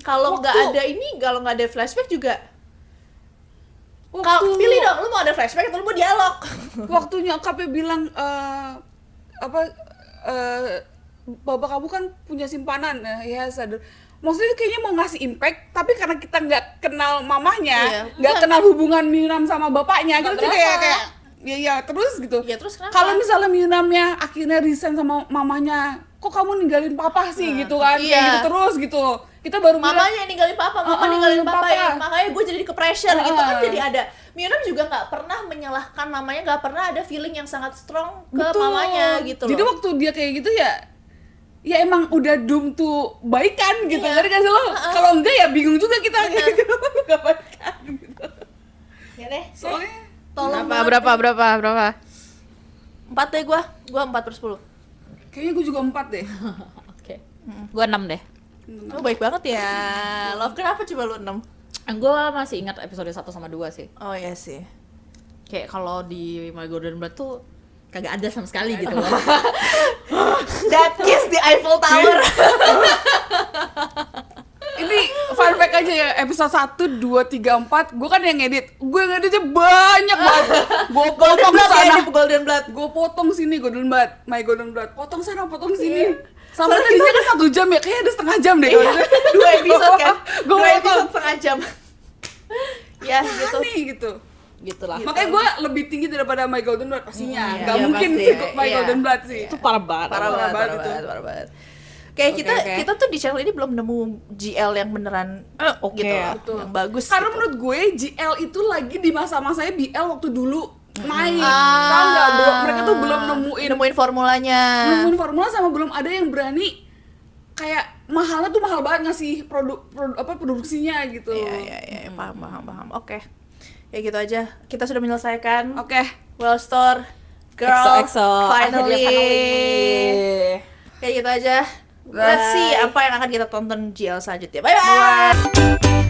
kalau nggak ada flashback juga pilih dong, lu mau ada flashback atau lu mau dialog. Waktu nyokapnya bilang bapak kamu kan punya simpanan ya sadar. Maksudnya kayaknya mau ngasih impact, tapi karena kita nggak kenal mamahnya, nggak kenal hubungan Myunam sama bapaknya, gitu kayak ya terus gitu. Ya terus kenapa? Kalau misalnya Myunamnya akhirnya resign sama mamahnya, kok kamu ninggalin papa sih gitu kan? Kayak gitu terus gitu. Kita baru mamanya yang ninggalin papa, ninggalin papa ya. Makanya gue jadi ke pressure gitu kan, jadi ada. Myunam juga nggak pernah menyalahkan mamanya, nggak pernah ada feeling yang sangat strong ke mamanya gitu loh. Jadi waktu dia kayak gitu ya emang udah doom to baikan gitu. Jadi kan lo kalau enggak ya bingung juga kita gitu. Enggak baikan gitu. Ya deh. Soalnya Berapa? 4 deh gua 4/10. Kayaknya gue juga 4 deh. Oke. Gua 6 deh. Lu baik banget ya. Love, kenapa coba lu 6? Gua masih ingat episode 1 sama 2 sih. Oh iya sih. Kayak kalau di My Golden Blood tuh kagak ada sama sekali gitu loh. That kiss di Eiffel Tower. Ini fun fact aja ya, episode 1, 2, 3, 4 gue kan yang ngedit. Gue ngeditnya banyak banget. Gue potong sana, Golden Blood. gue potong sini Golden Blood, My Golden Blood. Potong sana, potong sini. Sampai tadinya kan 1 jam ya, kayaknya ada setengah jam deh. 2 episode kan? Gue 2 episode setengah jam. Ya gitu. gitu. Gitulah. Makanya gue lebih tinggi daripada My Golden Blood pastinya. Iya, Gak iya, mungkin pasti. sih My Iya. Golden Blood sih. Itu parah banget. Parah banget. Kayak kita tuh di channel ini belum nemu GL yang beneran Oke, gitu, betul. yang bagus. Karena gitu. menurut gue GL itu lagi di masa-masanya BL waktu dulu main. Tahu nggak? Mereka tuh belum nemuin formulanya. nemuin formula sama belum ada yang berani kayak mahalnya tuh mahal banget ngasih produksinya gitu. Iya, paham. Oke. Ya gitu aja. Kita sudah menyelesaikan. Oke. Well Store Girl EXO. finally. Kayak gitu aja. Let's Bye. see apa yang akan kita tonton GL selanjutnya. Bye bye.